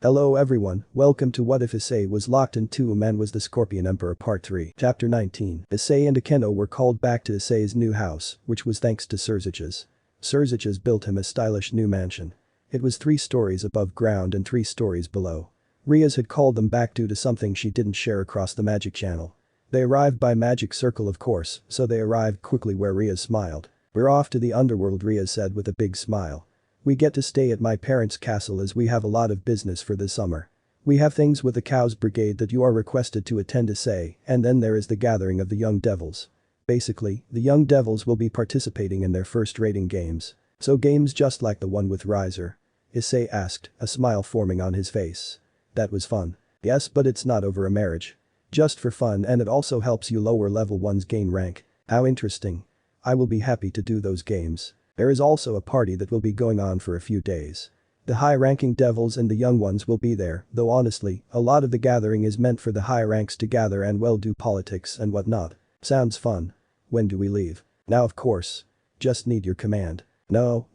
Hello everyone, welcome to What If Issei Was Locked in Tomb and Was the Scorpion Emperor Part 3. Chapter 19. Issei and Akeno were called back to Issei's new house, which was thanks to Surziches. Surziches built him a stylish new mansion. It was 3 stories above ground and 3 stories below. Rias had called them back due to something she didn't share across the magic channel. They arrived by magic circle of course, so they arrived quickly where Rias smiled. "We're off to the underworld," Rias said with a big smile. "We get to stay at my parents' castle as we have a lot of business for this summer. We have things with the Cows Brigade that you are requested to attend Issei, and then there is the gathering of the young devils. Basically, the young devils will be participating in their first raiding games. So games just like the one with Riser?" Issei asked, a smile forming on his face. "That was fun. Yes, but it's not over a marriage. Just for fun, and it also helps you lower level ones gain rank." "How interesting. I will be happy to do those games. There is also a party that will be going on for a few days. The high-ranking devils and the young ones will be there, though honestly, a lot of the gathering is meant for the high ranks to gather and do politics and whatnot." "Sounds fun. When do we leave?" "Now of course. Just need your command." No.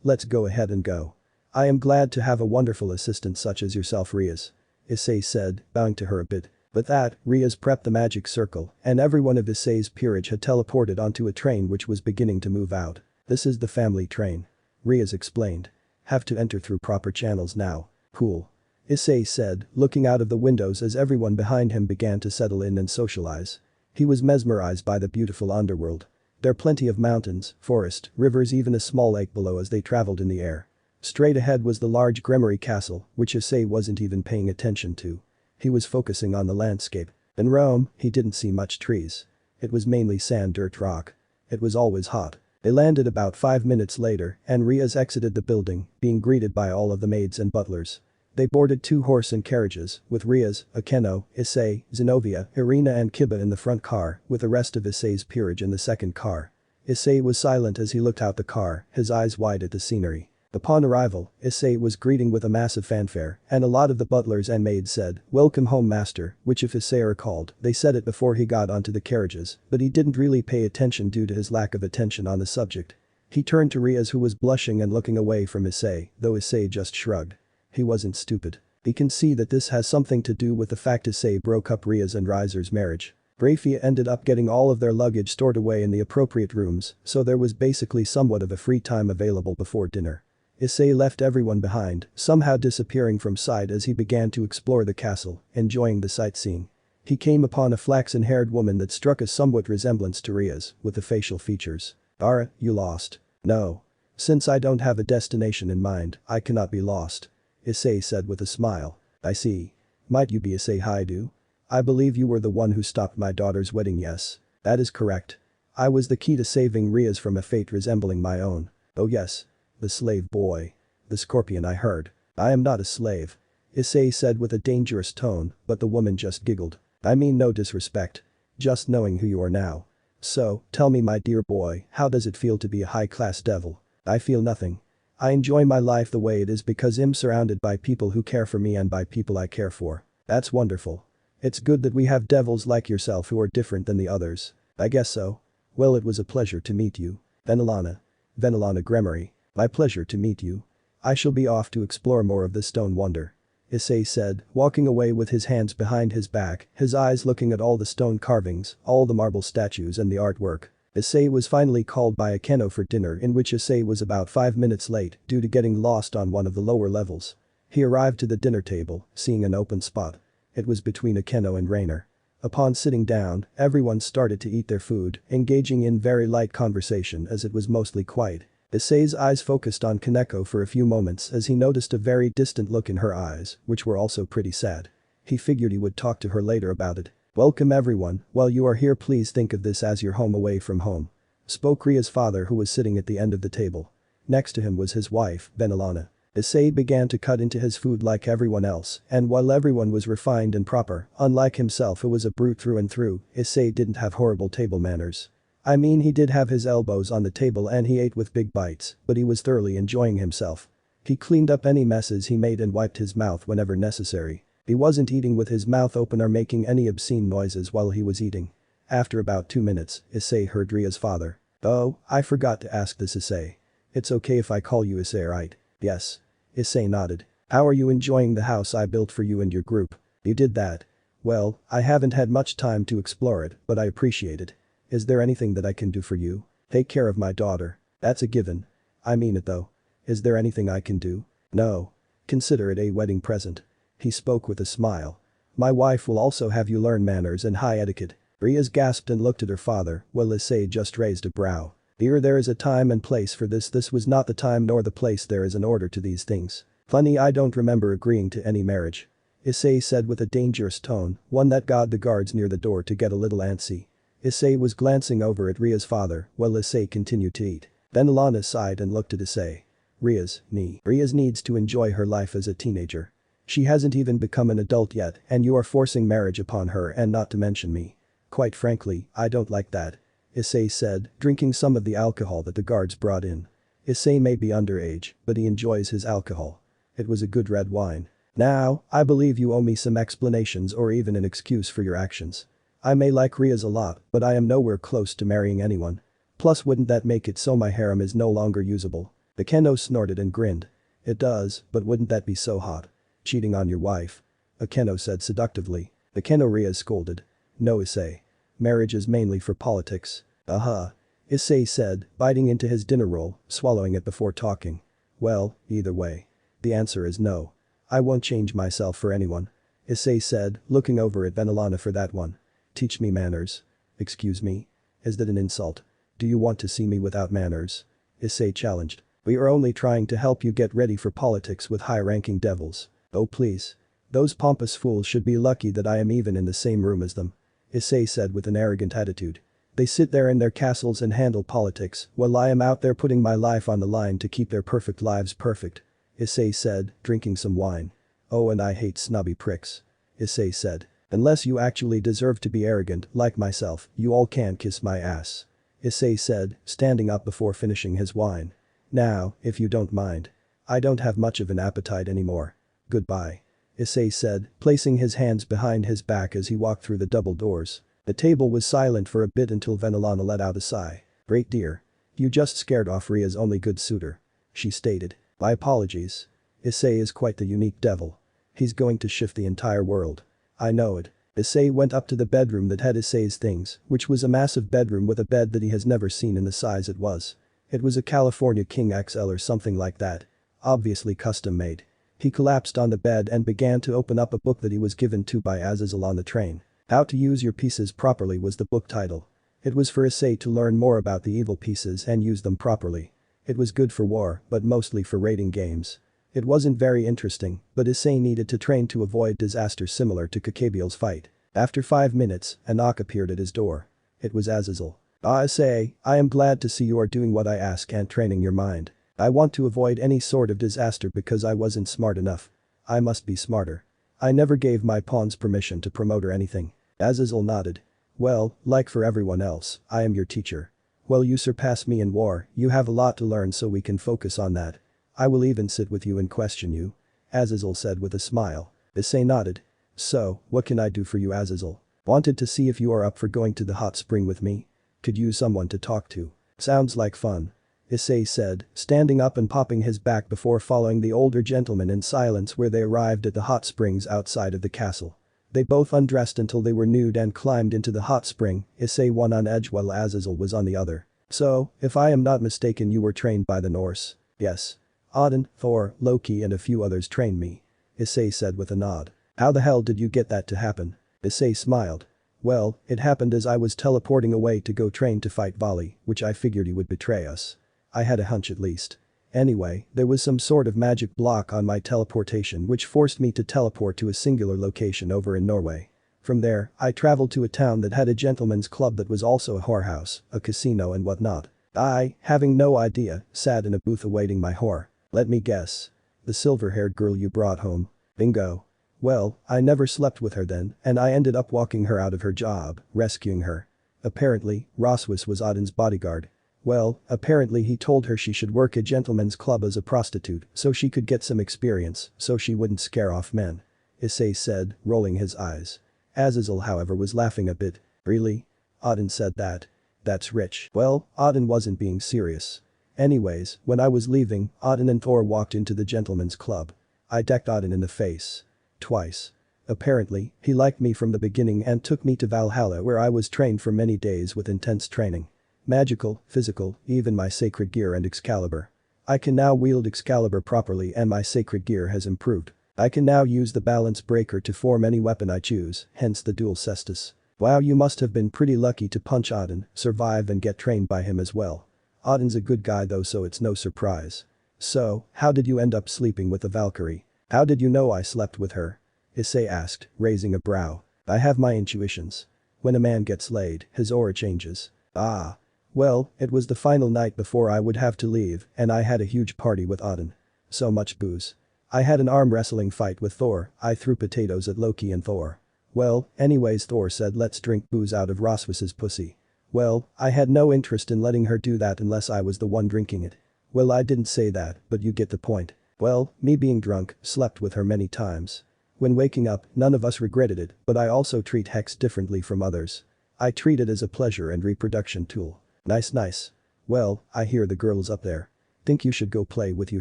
Let's go ahead and go. I am glad to have a wonderful assistant such as yourself, Rias," Issei said, bowing to her a bit. With that, Rias prepped the magic circle, and everyone of Issei's peerage had teleported onto a train which was beginning to move out. "This is the family train," Rias explained. "Have to enter through proper channels now." "Cool," Issei said, looking out of the windows as everyone behind him began to settle in and socialize. He was mesmerized by the beautiful underworld. There plenty of mountains, forest, rivers, even a small lake below as they traveled in the air. Straight ahead was the large Gremory castle, which Issei wasn't even paying attention to. He was focusing on the landscape. In Rome, he didn't see much trees. It was mainly sand, dirt, rock. It was always hot. They landed about 5 minutes later, and Rias exited the building, being greeted by all of the maids and butlers. They boarded 2 horse and carriages, with Rias, Akeno, Issei, Zenobia, Irina and Kiba in the front car, with the rest of Issei's peerage in the second car. Issei was silent as he looked out the car, his eyes wide at the scenery. Upon arrival, Issei was greeted with a massive fanfare, and a lot of the butlers and maids said, "Welcome home, master," which if Issei recalled, they said it before he got onto the carriages, but he didn't really pay attention due to his lack of attention on the subject. He turned to Rias, who was blushing and looking away from Issei, though Issei just shrugged. He wasn't stupid. He can see that this has something to do with the fact Issei broke up Rias and Riser's marriage. Rafia ended up getting all of their luggage stored away in the appropriate rooms, so there was basically somewhat of a free time available before dinner. Issei left everyone behind, somehow disappearing from sight as he began to explore the castle, enjoying the sightseeing. He came upon a flaxen-haired woman that struck a somewhat resemblance to Rias, with the facial features. "Ara, you lost?" "No. Since I don't have a destination in mind, I cannot be lost," Issei said with a smile. "I see. Might you be Isseihyoudou? I believe you were the one who stopped my daughter's wedding." "Yes. That is correct. I was the key to saving Rias from a fate resembling my own." "Oh yes. The slave boy. The scorpion, I heard." "I am not a slave," Issei said with a dangerous tone, but the woman just giggled. "I mean no disrespect. Just knowing who you are now. So, tell me, my dear boy, how does it feel to be a high-class devil?" "I feel nothing. I enjoy my life the way it is because I'm surrounded by people who care for me and by people I care for." "That's wonderful. It's good that we have devils like yourself who are different than the others." "I guess so. Well, it was a pleasure to meet you. Venilana Gremory. My pleasure to meet you. I shall be off to explore more of this stone wonder," Issei said, walking away with his hands behind his back, his eyes looking at all the stone carvings, all the marble statues and the artwork. Issei was finally called by Akeno for dinner, in which Issei was about 5 minutes late due to getting lost on one of the lower levels. He arrived to the dinner table, seeing an open spot. It was between Akeno and Rainer. Upon sitting down, everyone started to eat their food, engaging in very light conversation as it was mostly quiet. Issei's eyes focused on Kaneko for a few moments as he noticed a very distant look in her eyes, which were also pretty sad. He figured he would talk to her later about it. "Welcome everyone, while you are here please think of this as your home away from home," spoke Ria's father, who was sitting at the end of the table. Next to him was his wife, Venilana. Issei began to cut into his food like everyone else, and while everyone was refined and proper, unlike himself who was a brute through and through, Issei didn't have horrible table manners. I mean, he did have his elbows on the table and he ate with big bites, but he was thoroughly enjoying himself. He cleaned up any messes he made and wiped his mouth whenever necessary. He wasn't eating with his mouth open or making any obscene noises while he was eating. After about 2 minutes, Issei heard Ria's father. "Oh, I forgot to ask this, Issei. It's okay if I call you Issei, right?" "Yes." Issei nodded. How are you enjoying the house I built for you and your group? You did that. Well, I haven't had much time to explore it, but I appreciate it. Is there anything that I can do for you? Take care of my daughter. That's a given. I mean it though. Is there anything I can do? No. Consider it a wedding present. He spoke with a smile. My wife will also have you learn manners and high etiquette. Rias gasped and looked at her father, while Issei just raised a brow. Dear, there is a time and place for this. This was not the time nor the place. There is an order to these things. Funny, I don't remember agreeing to any marriage. Issei said with a dangerous tone, one that got the guards near the door to get a little antsy. Issei was glancing over at Ria's father, while Issei continued to eat. Then Alana sighed and looked at Issei. Rias needs to enjoy her life as a teenager. She hasn't even become an adult yet, and you are forcing marriage upon her, and not to mention me. Quite frankly, I don't like that. Issei said, drinking some of the alcohol that the guards brought in. Issei may be underage, but he enjoys his alcohol. It was a good red wine. Now, I believe you owe me some explanations or even an excuse for your actions. I may like Rias a lot, but I am nowhere close to marrying anyone. Plus, wouldn't that make it so my harem is no longer usable? The Keno snorted and grinned. It does, but wouldn't that be so hot? Cheating on your wife. Akeno said seductively. The Keno Rias scolded. No, Issei. Marriage is mainly for politics. Issei said, biting into his dinner roll, swallowing it before talking. Well, either way. The answer is no. I won't change myself for anyone. Issei said, looking over at Venelana for that one. Teach me manners. Excuse me? Is that an insult? Do you want to see me without manners? Issei challenged. We are only trying to help you get ready for politics with high-ranking devils. Oh please. Those pompous fools should be lucky that I am even in the same room as them. Issei said with an arrogant attitude. They sit there in their castles and handle politics, while I am out there putting my life on the line to keep their perfect lives perfect. Issei said, drinking some wine. Oh, and I hate snobby pricks. Issei said. Unless you actually deserve to be arrogant, like myself, you all can kiss my ass. Issei said, standing up before finishing his wine. Now, if you don't mind. I don't have much of an appetite anymore. Goodbye. Issei said, placing his hands behind his back as he walked through the double doors. The table was silent for a bit until Venelana let out a sigh. Great dear. You just scared off Ria's only good suitor. She stated. My apologies. Issei is quite the unique devil. He's going to shift the entire world. I know it. Issei went up to the bedroom that had Issei's things, which was a massive bedroom with a bed that he has never seen in the size it was. It was a California King XL or something like that. Obviously custom made. He collapsed on the bed and began to open up a book that he was given to by Azazel on the train. How to Use Your Pieces Properly was the book title. It was for Issei to learn more about the evil pieces and use them properly. It was good for war, but mostly for raiding games. It wasn't very interesting, but Issei needed to train to avoid disaster similar to Kakabiel's fight. After 5 minutes, a knock appeared at his door. It was Azazel. Issei, I am glad to see you are doing what I ask and training your mind. I want to avoid any sort of disaster because I wasn't smart enough. I must be smarter. I never gave my pawns permission to promote or anything. Azazel nodded. Well, like for everyone else, I am your teacher. Well, you surpass me in war, you have a lot to learn, so we can focus on that. I will even sit with you and question you. Azazel said with a smile. Issei nodded. So, what can I do for you, Azazel? Wanted to see if you are up for going to the hot spring with me. Could use someone to talk to. Sounds like fun. Issei said, standing up and popping his back before following the older gentleman in silence where they arrived at the hot springs outside of the castle. They both undressed until they were nude and climbed into the hot spring, Issei one on edge while Azazel was on the other. So, if I am not mistaken, you were trained by the Norse? Yes. Odin, Thor, Loki and a few others trained me. Issei said with a nod. How the hell did you get that to happen? Issei smiled. Well, it happened as I was teleporting away to go train to fight Vali, which I figured he would betray us. I had a hunch at least. Anyway, there was some sort of magic block on my teleportation which forced me to teleport to a singular location over in Norway. From there, I traveled to a town that had a gentleman's club that was also a whorehouse, a casino and whatnot. I, having no idea, sat in a booth awaiting my whore. Let me guess. The silver-haired girl you brought home. Bingo. Well, I never slept with her then, and I ended up walking her out of her job, rescuing her. Apparently, Roswis was Odin's bodyguard. Well, apparently he told her she should work a gentleman's club as a prostitute so she could get some experience so she wouldn't scare off men. Issei said, rolling his eyes. Azazel, however, was laughing a bit. Really? Odin said that. That's rich. Well, Odin wasn't being serious. Anyways, when I was leaving, Odin and Thor walked into the gentleman's club. I decked Odin in the face. Twice. Apparently, he liked me from the beginning and took me to Valhalla where I was trained for many days with intense training. Magical, physical, even my sacred gear and Excalibur. I can now wield Excalibur properly and my sacred gear has improved. I can now use the balance breaker to form any weapon I choose, hence the dual cestus. Wow, you must have been pretty lucky to punch Odin, survive and get trained by him as well. Odin's a good guy though, so it's no surprise. So, how did you end up sleeping with the Valkyrie? How did you know I slept with her? Issei asked, raising a brow. I have my intuitions. When a man gets laid, his aura changes. Ah. Well, it was the final night before I would have to leave and I had a huge party with Odin. So much booze. I had an arm wrestling fight with Thor, I threw potatoes at Loki and Thor. Well, anyways, Thor said let's drink booze out of Roswis's pussy. Well, I had no interest in letting her do that unless I was the one drinking it. Well, I didn't say that, but you get the point. Well, me being drunk, slept with her many times. When waking up, none of us regretted it, but I also treat Hex differently from others. I treat it as a pleasure and reproduction tool. Nice. Well, I hear the girls up there. Think you should go play with you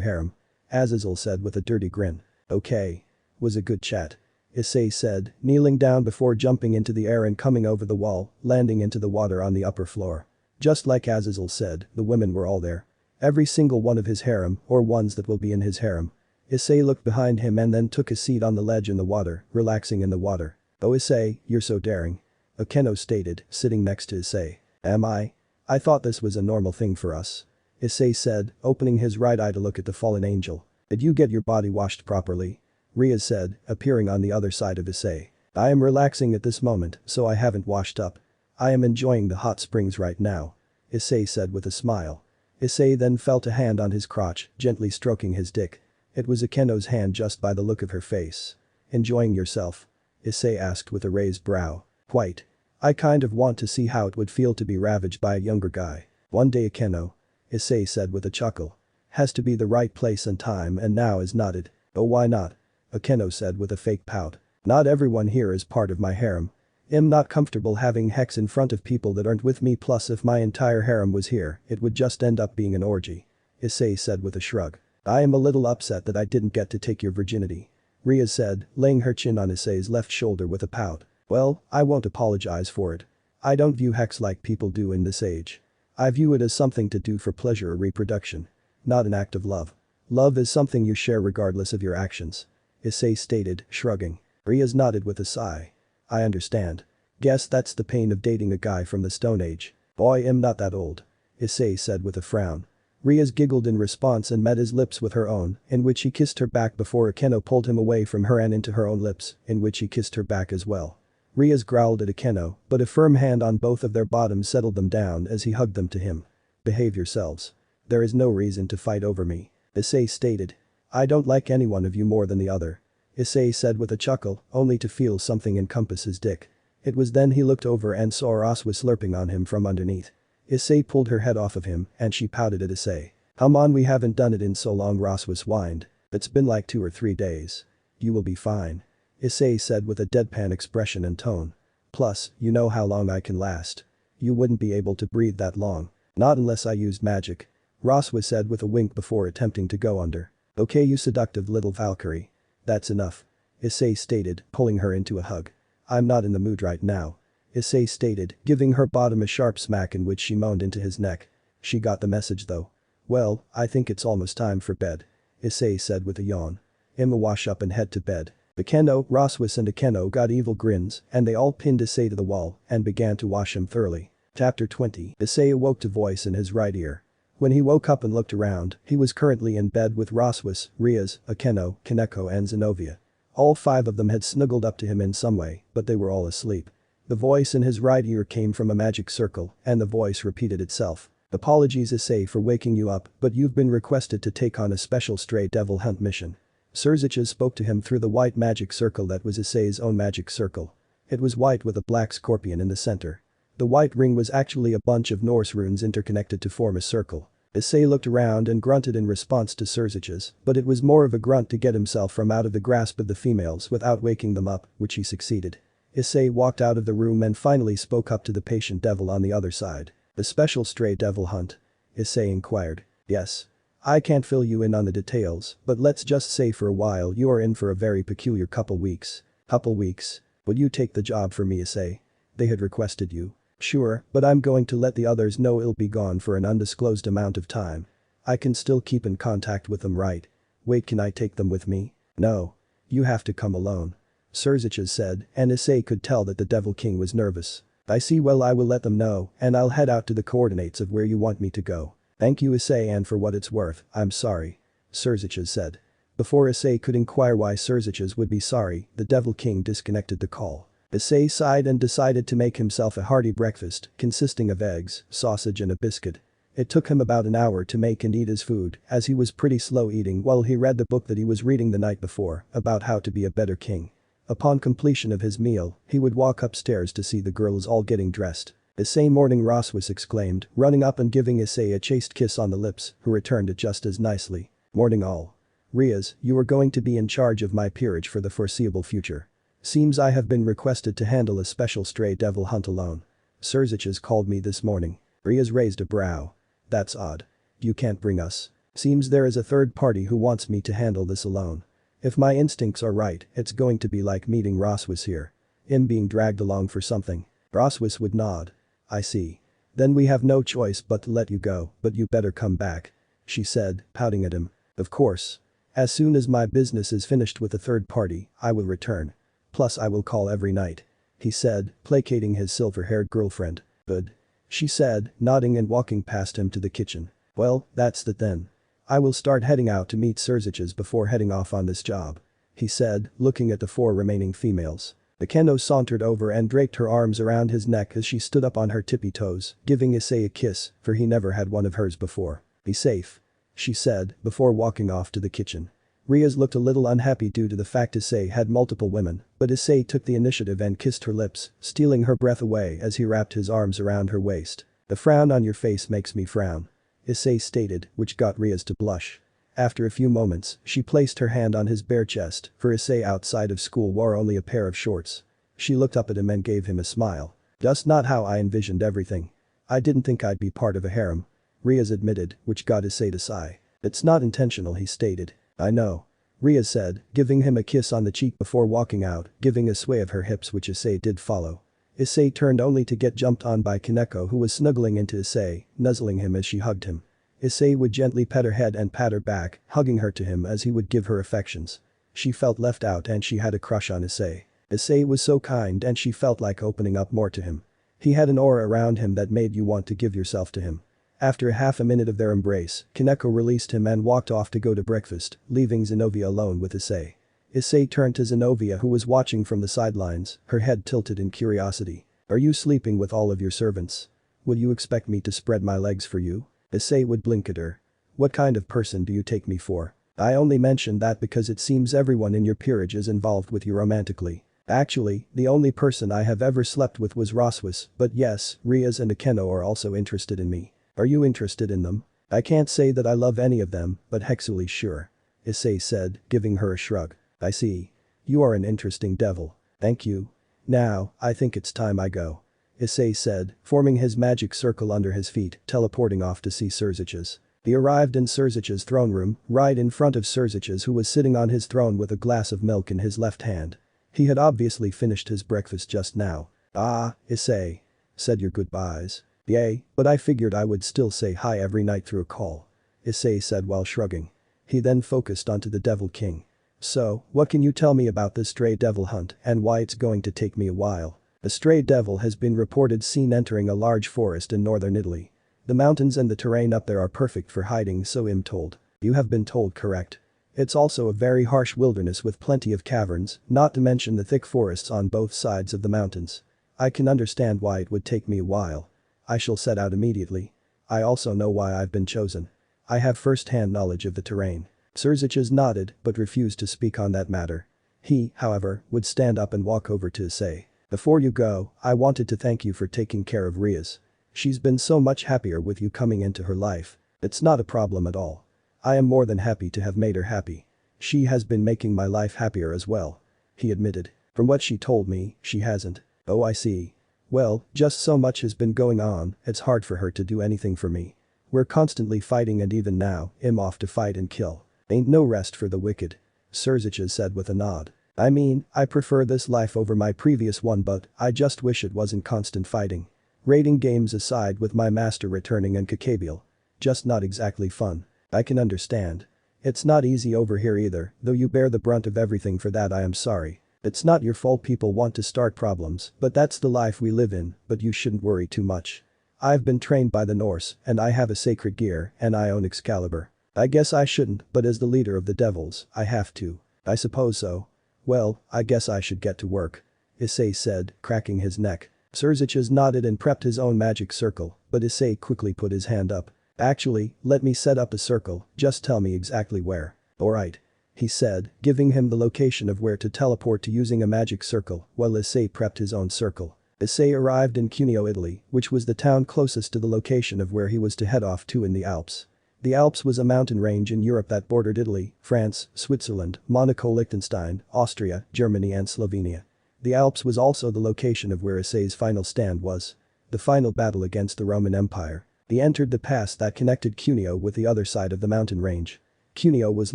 harem. Azazel said with a dirty grin. Okay. Was a good chat. Issei said, kneeling down before jumping into the air and coming over the wall, landing into the water on the upper floor. Just like Azazel said, the women were all there. Every single one of his harem, or ones that will be in his harem. Issei looked behind him and then took a seat on the ledge in the water, relaxing in the water. Oh Issei, you're so daring. Akeno stated, sitting next to Issei. Am I? I thought this was a normal thing for us. Issei said, opening his right eye to look at the fallen angel. Did you get your body washed properly? Rias said, appearing on the other side of Issei. I am relaxing at this moment, so I haven't washed up. I am enjoying the hot springs right now. Issei said with a smile. Issei then felt a hand on his crotch, gently stroking his dick. It was Akeno's hand just by the look of her face. Enjoying yourself? Issei asked with a raised brow. Quite. I kind of want to see how it would feel to be ravaged by a younger guy. One day Akeno. Issei said with a chuckle. Has to be the right place and time and now is not it. Oh why not? Akeno said with a fake pout. Not everyone here is part of my harem. I'm not comfortable having Hex in front of people that aren't with me, plus if my entire harem was here, it would just end up being an orgy. Issei said with a shrug. I am a little upset that I didn't get to take your virginity. Ria said, laying her chin on Issei's left shoulder with a pout. Well, I won't apologize for it. I don't view Hex like people do in this age. I view it as something to do for pleasure or reproduction. Not an act of love. Love is something you share regardless of your actions. Issei stated, shrugging. Rias nodded with a sigh. I understand. Guess that's the pain of dating a guy from the Stone Age. Boy, I'm not that old. Issei said with a frown. Rias giggled in response and met his lips with her own, in which he kissed her back before Akeno pulled him away from her and into her own lips, in which he kissed her back as well. Rias growled at Akeno, but a firm hand on both of their bottoms settled them down as he hugged them to him. Behave yourselves. There is no reason to fight over me. Issei stated. I don't like any one of you more than the other. Issei said with a chuckle, only to feel something encompass his dick. It was then he looked over and saw Roswa slurping on him from underneath. Issei pulled her head off of him and she pouted at Issei. Come on, we haven't done it in so long, Roswa whined. It's been like 2 or 3 days. You will be fine. Issei said with a deadpan expression and tone. Plus, you know how long I can last. You wouldn't be able to breathe that long. Not unless I used magic. Roswa said with a wink before attempting to go under. Okay, you seductive little Valkyrie. That's enough. Issei stated, pulling her into a hug. I'm not in the mood right now. Issei stated, giving her bottom a sharp smack in which she moaned into his neck. She got the message though. Well, I think it's almost time for bed. Issei said with a yawn. I'ma wash up and head to bed. Akeno, Roswis and Akeno got evil grins and they all pinned Issei to the wall and began to wash him thoroughly. Chapter 20. Issei awoke to voice in his right ear. When he woke up and looked around, he was currently in bed with Roswis, Rias, Akeno, Kaneko and Zenobia. All 5 of them had snuggled up to him in some way, but they were all asleep. The voice in his right ear came from a magic circle, and the voice repeated itself. Apologies Issei for waking you up, but you've been requested to take on a special stray devil hunt mission. Surziches spoke to him through the white magic circle that was Issei's own magic circle. It was white with a black scorpion in the center. The white ring was actually a bunch of Norse runes interconnected to form a circle. Issei looked around and grunted in response to Surziches, but it was more of a grunt to get himself from out of the grasp of the females without waking them up, which he succeeded. Issei walked out of the room and finally spoke up to the patient devil on the other side. The special stray devil hunt? Issei inquired. Yes. I can't fill you in on the details, but let's just say for a while you are in for a very peculiar couple weeks. Couple weeks? Would you take the job for me, Issei? They had requested you. Sure, but I'm going to let the others know it'll be gone for an undisclosed amount of time. I can still keep in contact with them, right? Wait, can I take them with me? No. You have to come alone. Surziches said, and Issei could tell that the Devil King was nervous. I see, well, I will let them know, and I'll head out to the coordinates of where you want me to go. Thank you, Issei, and for what it's worth, I'm sorry. Surziches said. Before Issei could inquire why Surziches would be sorry, the Devil King disconnected the call. Issei sighed and decided to make himself a hearty breakfast, consisting of eggs, sausage and a biscuit. It took him about an hour to make and eat his food, as he was pretty slow eating while he read the book that he was reading the night before, about how to be a better king. Upon completion of his meal, he would walk upstairs to see the girls all getting dressed. Issei, morning, Roswis exclaimed, running up and giving Issei a chaste kiss on the lips, who returned it just as nicely. Morning all. Rias, you are going to be in charge of my peerage for the foreseeable future. Seems I have been requested to handle a special stray devil hunt alone. Surziches called me this morning. Rias raised a brow. That's odd. You can't bring us. Seems there is a third party who wants me to handle this alone. If my instincts are right, it's going to be like meeting Roswis here. Him being dragged along for something. Roswis would nod. I see. Then we have no choice but to let you go, but you better come back. She said, pouting at him. Of course. As soon as my business is finished with the third party, I will return. Plus I will call every night. He said, placating his silver-haired girlfriend. Good. She said, nodding and walking past him to the kitchen. Well, that's that then. I will start heading out to meet Surziches before heading off on this job. He said, looking at the 4 remaining females. The Kendo sauntered over and draped her arms around his neck as she stood up on her tippy toes, giving Issei a kiss, for he never had one of hers before. Be safe. She said, before walking off to the kitchen. Rias looked a little unhappy due to the fact Issei had multiple women, but Issei took the initiative and kissed her lips, stealing her breath away as he wrapped his arms around her waist. The frown on your face makes me frown. Issei stated, which got Rias to blush. After a few moments, she placed her hand on his bare chest, for Issei outside of school wore only a pair of shorts. She looked up at him and gave him a smile. Just not how I envisioned everything. I didn't think I'd be part of a harem. Rias admitted, which got Issei to sigh. It's not intentional, he stated. I know. Rias said, giving him a kiss on the cheek before walking out, giving a sway of her hips which Issei did follow. Issei turned only to get jumped on by Kaneko, who was snuggling into Issei, nuzzling him as she hugged him. Issei would gently pet her head and pat her back, hugging her to him as he would give her affections. She felt left out and she had a crush on Issei. Issei was so kind and she felt like opening up more to him. He had an aura around him that made you want to give yourself to him. After half a minute of their embrace, Kaneko released him and walked off to go to breakfast, leaving Zenobia alone with Issei. Issei turned to Zenobia, who was watching from the sidelines, her head tilted in curiosity. Are you sleeping with all of your servants? Would you expect me to spread my legs for you? Issei would blink at her. What kind of person do you take me for? I only mention that because it seems everyone in your peerage is involved with you romantically. Actually, the only person I have ever slept with was Roswis, but yes, Rias and Akeno are also interested in me. Are you interested in them? I can't say that I love any of them, but Hexuli sure. Issei said, giving her a shrug. I see. You are an interesting devil. Thank you. Now, I think it's time I go. Issei said, forming his magic circle under his feet, teleporting off to see Surziches. He arrived in Surziches' throne room, right in front of Surziches, who was sitting on his throne with a glass of milk in his left hand. He had obviously finished his breakfast just now. Ah, Issei. Said your goodbyes. Yay, but I figured I would still say hi every night through a call. Issei said while shrugging. He then focused onto the Devil King. So, what can you tell me about this stray devil hunt and why it's going to take me a while? A stray devil has been reported seen entering a large forest in northern Italy. The mountains and the terrain up there are perfect for hiding, so I'm told. You have been told correct. It's also a very harsh wilderness with plenty of caverns, not to mention the thick forests on both sides of the mountains. I can understand why it would take me a while. I shall set out immediately. I also know why I've been chosen. I have first-hand knowledge of the terrain. Surziches nodded but refused to speak on that matter. He, however, would stand up and walk over to Issei. Before you go, I wanted to thank you for taking care of Rias. She's been so much happier with you coming into her life. It's not a problem at all. I am more than happy to have made her happy. She has been making my life happier as well. He admitted. From what she told me, she hasn't. Oh, I see. Well, just so much has been going on, it's hard for her to do anything for me. We're constantly fighting and even now, I'm off to fight and kill. Ain't no rest for the wicked. Surziches said with a nod. I mean, I prefer this life over my previous one but I just wish it wasn't constant fighting. Raiding games aside with my master returning and Kakabiel. Just not exactly fun. I can understand. It's not easy over here either, though you bear the brunt of everything for that I am sorry. It's not your fault people want to start problems, but that's the life we live in, but you shouldn't worry too much. I've been trained by the Norse, and I have a sacred gear, and I own Excalibur. I guess I shouldn't, but as the leader of the devils, I have to. I suppose so. Well, I guess I should get to work. Issei said, cracking his neck. Surziches nodded and prepped his own magic circle, but Issei quickly put his hand up. Actually, let me set up a circle, just tell me exactly where. Alright. He said, giving him the location of where to teleport to using a magic circle, while Issei prepped his own circle. Issei arrived in Cuneo, Italy, which was the town closest to the location of where he was to head off to in the Alps. The Alps was a mountain range in Europe that bordered Italy, France, Switzerland, Monaco, Liechtenstein, Austria, Germany and Slovenia. The Alps was also the location of where Issei's final stand was. The final battle against the Roman Empire. He entered the pass that connected Cuneo with the other side of the mountain range. Cuneo was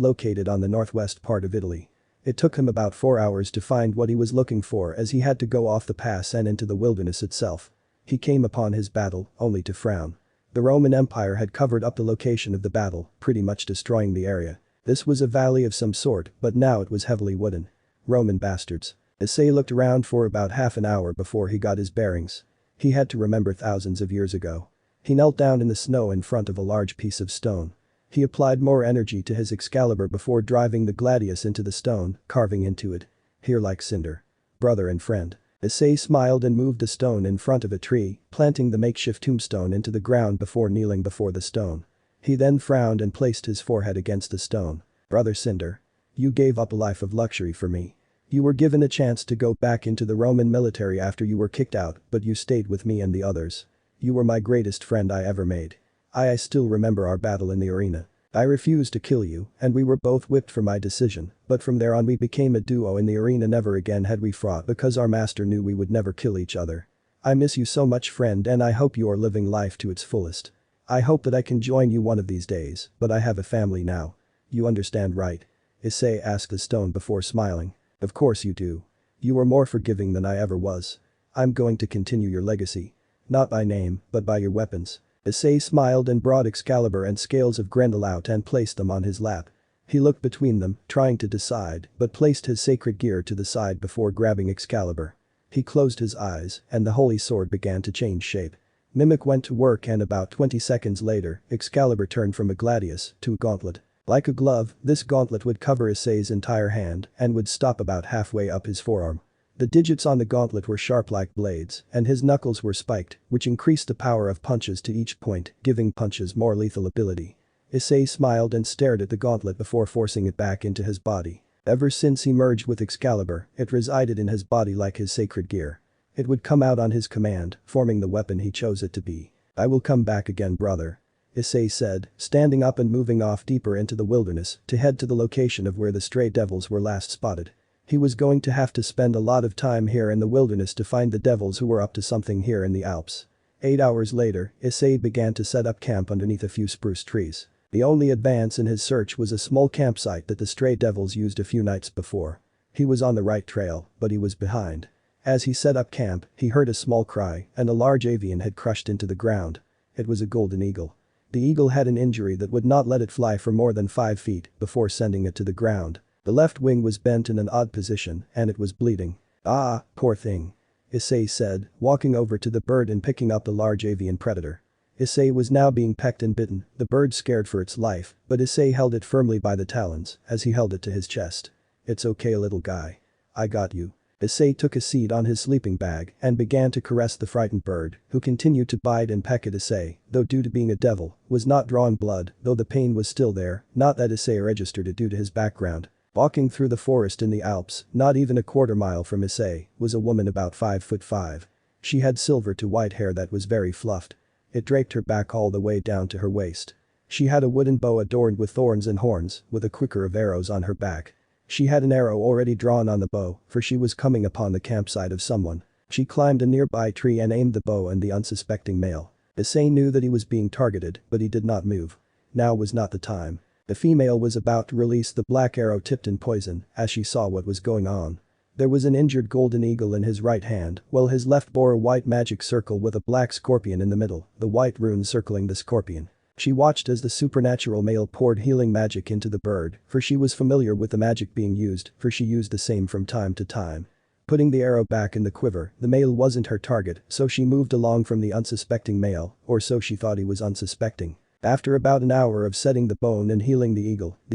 located on the northwest part of Italy. It took him about 4 hours to find what he was looking for as he had to go off the pass and into the wilderness itself. He came upon his battle, only to frown. The Roman Empire had covered up the location of the battle, pretty much destroying the area. This was a valley of some sort, but now it was heavily wooden. Roman bastards. Issei looked around for about half an hour before he got his bearings. He had to remember thousands of years ago. He knelt down in the snow in front of a large piece of stone. He applied more energy to his Excalibur before driving the gladius into the stone, carving into it. Here like cinder. Brother and friend. Issei smiled and moved a stone in front of a tree, planting the makeshift tombstone into the ground before kneeling before the stone. He then frowned and placed his forehead against the stone. Brother Cinder. You gave up a life of luxury for me. You were given a chance to go back into the Roman military after you were kicked out, but you stayed with me and the others. You were my greatest friend I ever made. I still remember our battle in the arena. I refused to kill you, and we were both whipped for my decision, but from there on we became a duo in the arena. Never again had we fought because our master knew we would never kill each other. I miss you so much friend and I hope you are living life to its fullest. I hope that I can join you one of these days, but I have a family now. You understand right? Issei asked the stone before smiling. Of course you do. You are more forgiving than I ever was. I'm going to continue your legacy. Not by name, but by your weapons. Issei smiled and brought Excalibur and scales of Grendel out and placed them on his lap. He looked between them, trying to decide, but placed his sacred gear to the side before grabbing Excalibur. He closed his eyes, and the holy sword began to change shape. Mimic went to work and about 20 seconds later, Excalibur turned from a gladius to a gauntlet. Like a glove, this gauntlet would cover Issei's entire hand and would stop about halfway up his forearm. The digits on the gauntlet were sharp like blades, and his knuckles were spiked, which increased the power of punches to each point, giving punches more lethal ability. Issei smiled and stared at the gauntlet before forcing it back into his body. Ever since he merged with Excalibur, it resided in his body like his sacred gear. It would come out on his command, forming the weapon he chose it to be. I will come back again, brother. Issei said, standing up and moving off deeper into the wilderness to head to the location of where the stray devils were last spotted. He was going to have to spend a lot of time here in the wilderness to find the devils who were up to something here in the Alps. 8 hours later, Issei began to set up camp underneath a few spruce trees. The only advance in his search was a small campsite that the stray devils used a few nights before. He was on the right trail, but he was behind. As he set up camp, he heard a small cry and a large avian had crushed into the ground. It was a golden eagle. The eagle had an injury that would not let it fly for more than 5 feet before sending it to the ground. The left wing was bent in an odd position and it was bleeding. Ah, poor thing. Issei said, walking over to the bird and picking up the large avian predator. Issei was now being pecked and bitten, the bird scared for its life, but Issei held it firmly by the talons as he held it to his chest. It's okay little guy. I got you. Issei took a seat on his sleeping bag and began to caress the frightened bird, who continued to bite and peck at Issei, though due to being a devil, was not drawing blood, though the pain was still there, not that Issei registered it due to his background. Walking through the forest in the Alps, not even a quarter mile from Issei, was a woman about 5'5". She had silver to white hair that was very fluffed. It draped her back all the way down to her waist. She had a wooden bow adorned with thorns and horns, with a quicker of arrows on her back. She had an arrow already drawn on the bow, for she was coming upon the campsite of someone. She climbed a nearby tree and aimed the bow at the unsuspecting male. Issei knew that he was being targeted, but he did not move. Now was not the time. The female was about to release the black arrow tipped in poison as she saw what was going on. There was an injured golden eagle in his right hand, while his left bore a white magic circle with a black scorpion in the middle, the white rune circling the scorpion. She watched as the supernatural male poured healing magic into the bird, for she was familiar with the magic being used, for she used the same from time to time. Putting the arrow back in the quiver, the male wasn't her target, so she moved along from the unsuspecting male, or so she thought he was unsuspecting. After about an hour of setting the bone and healing the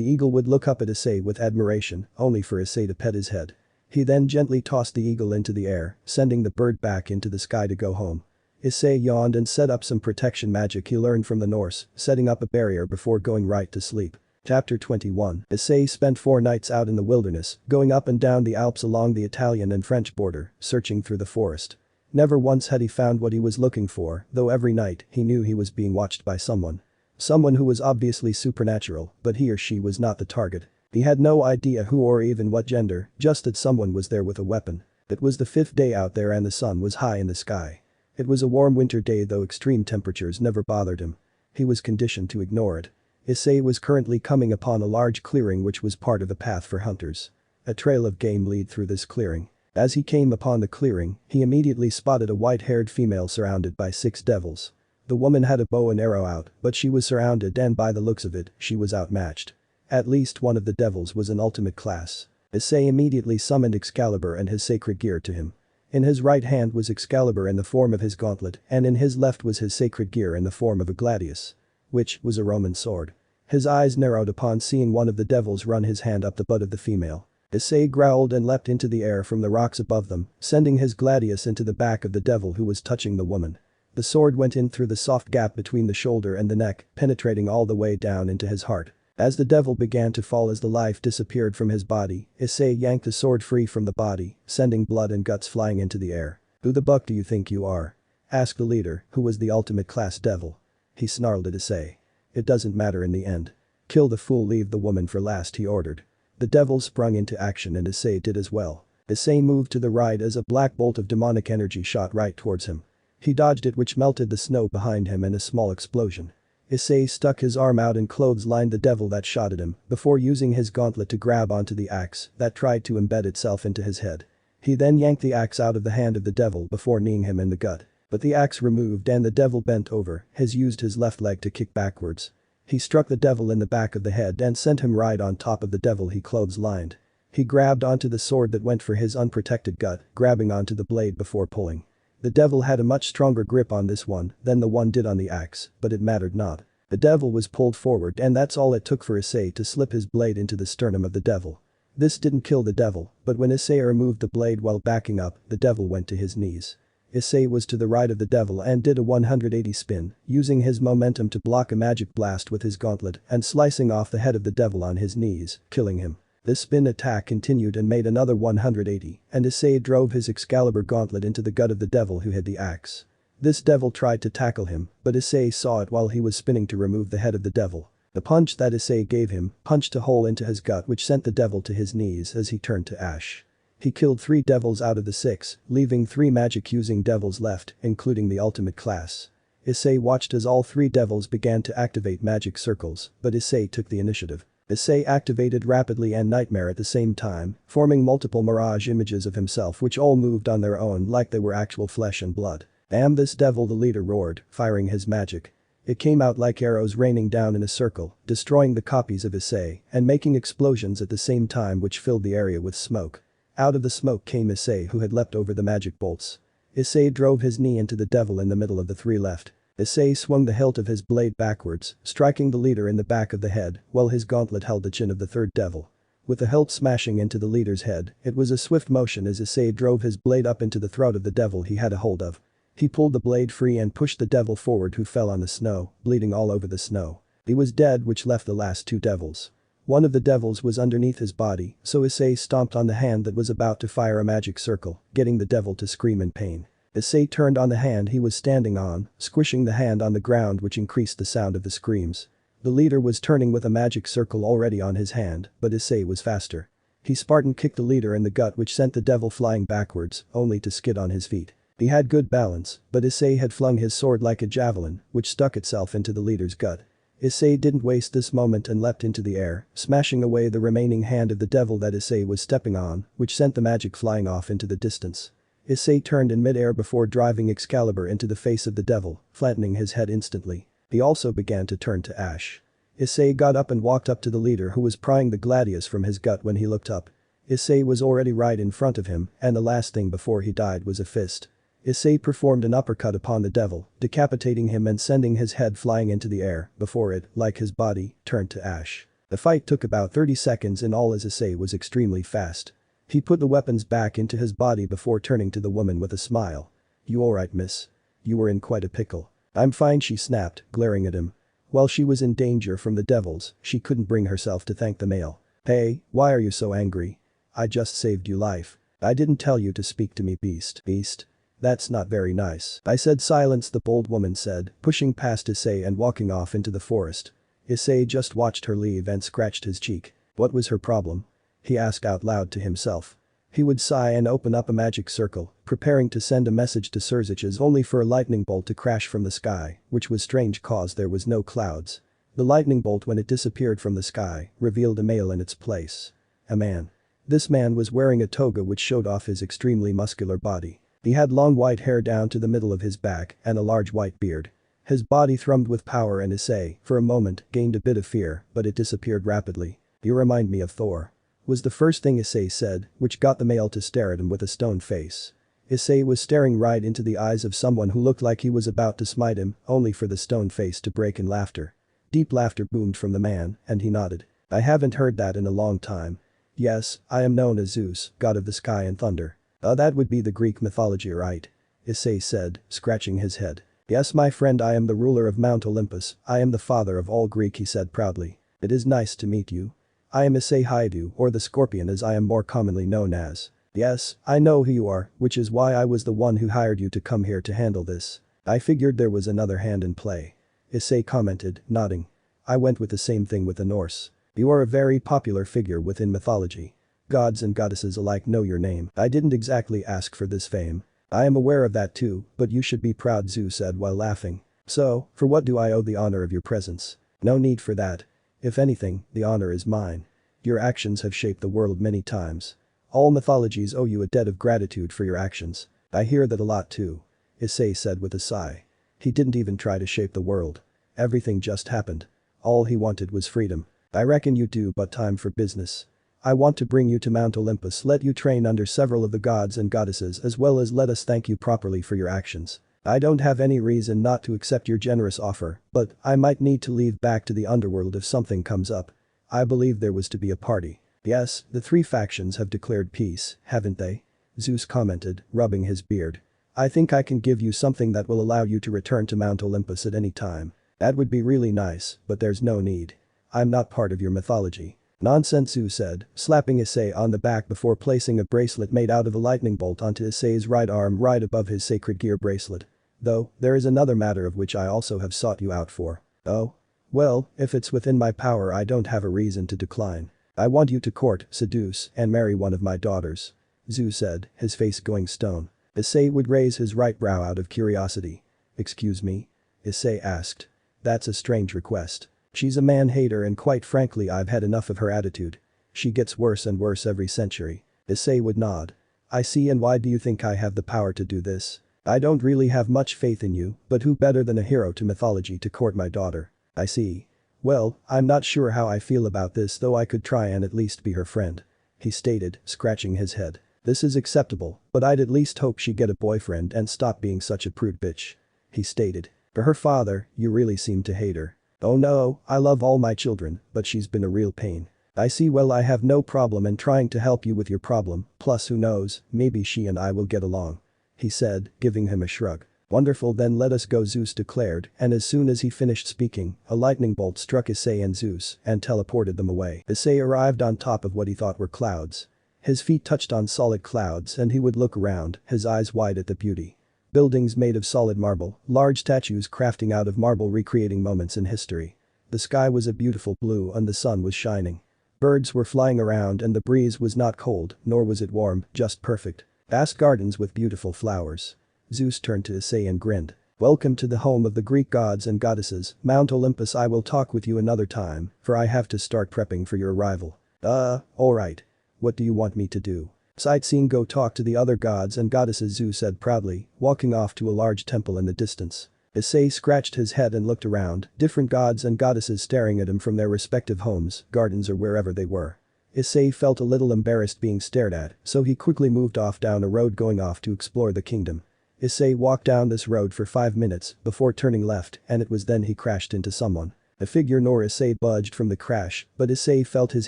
eagle would look up at Issei with admiration, only for Issei to pet his head. He then gently tossed the eagle into the air, sending the bird back into the sky to go home. Issei yawned and set up some protection magic he learned from the Norse, setting up a barrier before going right to sleep. Chapter 21. Issei spent 4 nights out in the wilderness, going up and down the Alps along the Italian and French border, searching through the forest. Never once had he found what he was looking for, though every night he knew he was being watched by someone. Someone who was obviously supernatural, but he or she was not the target. He had no idea who or even what gender, just that someone was there with a weapon. It was the 5th day out there and the sun was high in the sky. It was a warm winter day though extreme temperatures never bothered him. He was conditioned to ignore it. Issei was currently coming upon a large clearing which was part of the path for hunters. A trail of game led through this clearing. As he came upon the clearing, he immediately spotted a white-haired female surrounded by 6 devils. The woman had a bow and arrow out, but she was surrounded and by the looks of it, she was outmatched. At least one of the devils was an ultimate class. Issei immediately summoned Excalibur and his sacred gear to him. In his right hand was Excalibur in the form of his gauntlet, and in his left was his sacred gear in the form of a gladius. Which was a Roman sword. His eyes narrowed upon seeing one of the devils run his hand up the butt of the female. Issei growled and leapt into the air from the rocks above them, sending his gladius into the back of the devil who was touching the woman. The sword went in through the soft gap between the shoulder and the neck, penetrating all the way down into his heart. As the devil began to fall as the life disappeared from his body, Issei yanked the sword free from the body, sending blood and guts flying into the air. "Who the buck do you think you are?" asked the leader, who was the ultimate class devil. He snarled at Issei. "It doesn't matter in the end. Kill the fool, leave the woman for last," he ordered. The devil sprung into action and Issei did as well. Issei moved to the right as a black bolt of demonic energy shot right towards him. He dodged it, which melted the snow behind him in a small explosion. Issei stuck his arm out and clotheslined the devil that shot at him before using his gauntlet to grab onto the axe that tried to embed itself into his head. He then yanked the axe out of the hand of the devil before kneeing him in the gut. But the axe removed and the devil bent over, has used his left leg to kick backwards. He struck the devil in the back of the head and sent him right on top of the devil he clotheslined. He grabbed onto the sword that went for his unprotected gut, grabbing onto the blade before pulling. The devil had a much stronger grip on this one than the one did on the axe, but it mattered not. The devil was pulled forward and that's all it took for Issei to slip his blade into the sternum of the devil. This didn't kill the devil, but when Issei removed the blade while backing up, the devil went to his knees. Issei was to the right of the devil and did a 180 spin, using his momentum to block a magic blast with his gauntlet and slicing off the head of the devil on his knees, killing him. This spin attack continued and made another 180, and Issei drove his Excalibur gauntlet into the gut of the devil who had the axe. This devil tried to tackle him, but Issei saw it while he was spinning to remove the head of the devil. The punch that Issei gave him punched a hole into his gut which sent the devil to his knees as he turned to ash. He killed 3 devils out of the 6, leaving 3 magic-using devils left, including the ultimate class. Issei watched as all 3 devils began to activate magic circles, but Issei took the initiative. Issei activated Rapidly and Nightmare at the same time, forming multiple mirage images of himself which all moved on their own like they were actual flesh and blood. "Damn this devil," the leader roared, firing his magic. It came out like arrows raining down in a circle, destroying the copies of Issei and making explosions at the same time which filled the area with smoke. Out of the smoke came Issei who had leapt over the magic bolts. Issei drove his knee into the devil in the middle of the 3 left. Issei swung the hilt of his blade backwards, striking the leader in the back of the head, while his gauntlet held the chin of the 3rd devil. With the hilt smashing into the leader's head, it was a swift motion as Issei drove his blade up into the throat of the devil he had a hold of. He pulled the blade free and pushed the devil forward who fell on the snow, bleeding all over the snow. He was dead, which left the last 2 devils. One of the devils was underneath his body, so Issei stomped on the hand that was about to fire a magic circle, getting the devil to scream in pain. Issei turned on the hand he was standing on, squishing the hand on the ground which increased the sound of the screams. The leader was turning with a magic circle already on his hand, but Issei was faster. He Spartan kicked the leader in the gut which sent the devil flying backwards, only to skid on his feet. He had good balance, but Issei had flung his sword like a javelin, which stuck itself into the leader's gut. Issei didn't waste this moment and leapt into the air, smashing away the remaining hand of the devil that Issei was stepping on, which sent the magic flying off into the distance. Issei turned in mid-air before driving Excalibur into the face of the devil, flattening his head instantly. He also began to turn to ash. Issei got up and walked up to the leader who was prying the gladius from his gut when he looked up. Issei was already right in front of him, and the last thing before he died was a fist. Issei performed an uppercut upon the devil, decapitating him and sending his head flying into the air before it, like his body, turned to ash. The fight took about 30 seconds in all as Issei was extremely fast. He put the weapons back into his body before turning to the woman with a smile. "You alright, miss? You were in quite a pickle." "I'm fine," she snapped, glaring at him. While she was in danger from the devils, she couldn't bring herself to thank the male. "Hey, why are you so angry? I just saved you life. I didn't tell you to speak to me, beast." "Beast? That's not very nice." "I said silence," the bold woman said, pushing past Issei and walking off into the forest. Issei just watched her leave and scratched his cheek. What was her problem? He asked out loud to himself. He would sigh and open up a magic circle, preparing to send a message to Surziches only for a lightning bolt to crash from the sky, which was strange cause there was no clouds. The lightning bolt, when it disappeared from the sky, revealed a male in its place. A man. This man was wearing a toga which showed off his extremely muscular body. He had long white hair down to the middle of his back and a large white beard. His body thrummed with power and Issei, for a moment, gained a bit of fear, but it disappeared rapidly. "You remind me of Thor," was the first thing Issei said, which got the male to stare at him with a stone face. Issei was staring right into the eyes of someone who looked like he was about to smite him, only for the stone face to break in laughter. Deep laughter boomed from the man, and he nodded. "I haven't heard that in a long time. Yes, I am known as Zeus, god of the sky and thunder." That would be the Greek mythology, right?" Issei said, scratching his head. "Yes, my friend, I am the ruler of Mount Olympus, I am the father of all Greek," he said proudly. "It is nice to meet you. I am Isseihyoudou, or the Scorpion as I am more commonly known as. Yes, I know who you are, which is why I was the one who hired you to come here to handle this. I figured there was another hand in play." Issei commented, nodding. "I went with the same thing with the Norse. You are a very popular figure within mythology. Gods and goddesses alike know your name. I didn't exactly ask for this fame. I am aware of that too, but you should be proud," Zeus said while laughing. "So, for what do I owe the honor of your presence?" "No need for that. If anything, the honor is mine. Your actions have shaped the world many times. All mythologies owe you a debt of gratitude for your actions. I hear that a lot too," Issei said with a sigh. He didn't even try to shape the world. Everything just happened. All he wanted was freedom. "I reckon you do, but time for business. I want to bring you to Mount Olympus, let you train under several of the gods and goddesses as well as let us thank you properly for your actions. I don't have any reason not to accept your generous offer, but I might need to leave back to the underworld if something comes up. I believe there was to be a party." "Yes, the three factions have declared peace, haven't they?" Zeus commented, rubbing his beard. "I think I can give you something that will allow you to return to Mount Olympus at any time. That would be really nice, but there's no need. I'm not part of your mythology." "Nonsense," Zeus said, slapping Issei on the back before placing a bracelet made out of a lightning bolt onto Issei's right arm right above his sacred gear bracelet. "Though, there is another matter of which I also have sought you out for." "Oh? Well, if it's within my power I don't have a reason to decline. I want you to court, seduce, and marry one of my daughters," Zeus said, his face going stone. Issei would raise his right brow out of curiosity. "Excuse me?" Issei asked. "That's a strange request. She's a man-hater and quite frankly I've had enough of her attitude. She gets worse and worse every century." Issei would nod. "I see, and why do you think I have the power to do this?" "I don't really have much faith in you, but who better than a hero to mythology to court my daughter?" "I see. Well, I'm not sure how I feel about this, though I could try and at least be her friend," he stated, scratching his head. "This is acceptable, but I'd at least hope she'd get a boyfriend and stop being such a prude bitch," he stated. "For her father, you really seem to hate her." "Oh no, I love all my children, but she's been a real pain." "I see, well I have no problem in trying to help you with your problem, plus who knows, maybe she and I will get along," he said, giving him a shrug. "Wonderful, then let us go," Zeus declared, and as soon as he finished speaking, a lightning bolt struck Issei and Zeus and teleported them away. Issei arrived on top of what he thought were clouds. His feet touched on solid clouds and he would look around, his eyes wide at the beauty. Buildings made of solid marble, large statues crafting out of marble recreating moments in history. The sky was a beautiful blue and the sun was shining. Birds were flying around and the breeze was not cold, nor was it warm, just perfect. Vast gardens with beautiful flowers. Zeus turned to Issei and grinned. Welcome to the home of the Greek gods and goddesses, Mount Olympus. I will talk with you another time, for I have to start prepping for your arrival. Alright. What do you want me to do? Sightseeing. Go talk to the other gods and goddesses, Zeus said proudly, walking off to a large temple in the distance. Issei scratched his head and looked around, different gods and goddesses staring at him from their respective homes, gardens or wherever they were. Issei felt a little embarrassed being stared at, so he quickly moved off down a road going off to explore the kingdom. Issei walked down this road for 5 minutes before turning left, and it was then he crashed into someone. A figure nor Issei budged from the crash, but Issei felt his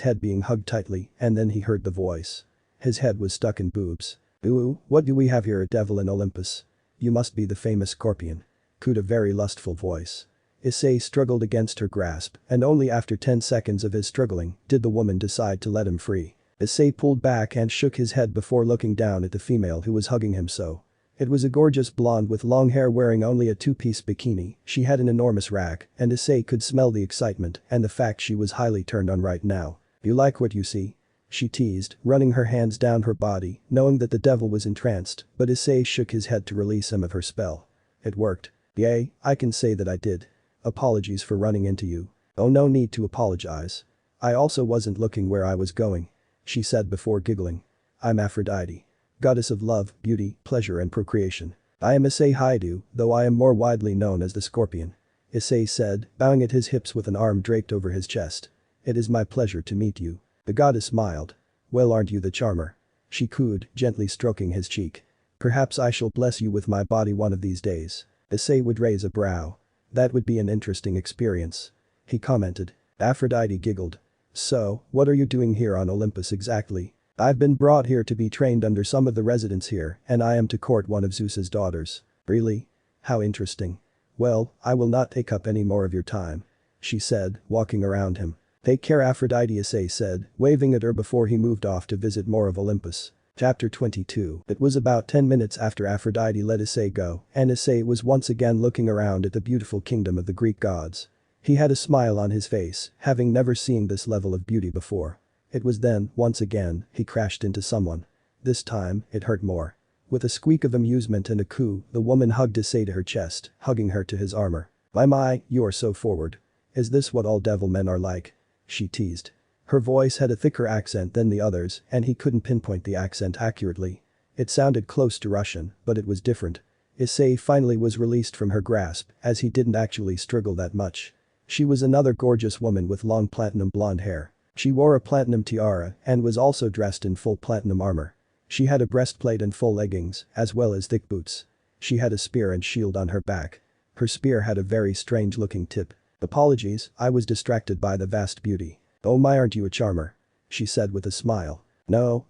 head being hugged tightly, and then he heard the voice. His head was stuck in boobs. Ooh, what do we have here? A devil in Olympus? You must be the famous scorpion. Cooed a very lustful voice. Issei struggled against her grasp, and only after 10 seconds of his struggling did the woman decide to let him free. Issei pulled back and shook his head before looking down at the female who was hugging him so. It was a gorgeous blonde with long hair wearing only a 2-piece bikini. She had an enormous rack, and Issei could smell the excitement and the fact she was highly turned on right now. You like what you see? She teased, running her hands down her body, knowing that the devil was entranced, but Issei shook his head to release him of her spell. It worked. Yay, I can say that I did. Apologies for running into you. Oh, no need to apologize. I also wasn't looking where I was going. She said before giggling. I'm Aphrodite. Goddess of love, beauty, pleasure and procreation. I am Isseihyoudou, though I am more widely known as the scorpion. Issei said, bowing at his hips with an arm draped over his chest. It is my pleasure to meet you. The goddess smiled. Well, aren't you the charmer? She cooed, gently stroking his cheek. Perhaps I shall bless you with my body one of these days. Issei would raise a brow. That would be an interesting experience. He commented. Aphrodite giggled. So, what are you doing here on Olympus exactly? I've been brought here to be trained under some of the residents here, and I am to court one of Zeus's daughters. Really? How interesting. Well, I will not take up any more of your time. She said, walking around him. Take care, Aphrodite, Issei said, waving at her before he moved off to visit more of Olympus. Chapter 22. It was about 10 minutes after Aphrodite let Issei go, and Issei was once again looking around at the beautiful kingdom of the Greek gods. He had a smile on his face, having never seen this level of beauty before. It was then, once again, he crashed into someone. This time, it hurt more. With a squeak of amusement and a coo, the woman hugged Issei to her chest, hugging her to his armor. My, you are so forward. Is this what all devil men are like? She teased. Her voice had a thicker accent than the others, and he couldn't pinpoint the accent accurately. It sounded close to Russian, but it was different. Issei finally was released from her grasp, as he didn't actually struggle that much. She was another gorgeous woman with long platinum blonde hair. She wore a platinum tiara and was also dressed in full platinum armor. She had a breastplate and full leggings, as well as thick boots. She had a spear and shield on her back. Her spear had a very strange-looking tip. Apologies, I was distracted by the vast beauty. Oh my, aren't you a charmer? She said with a smile. No.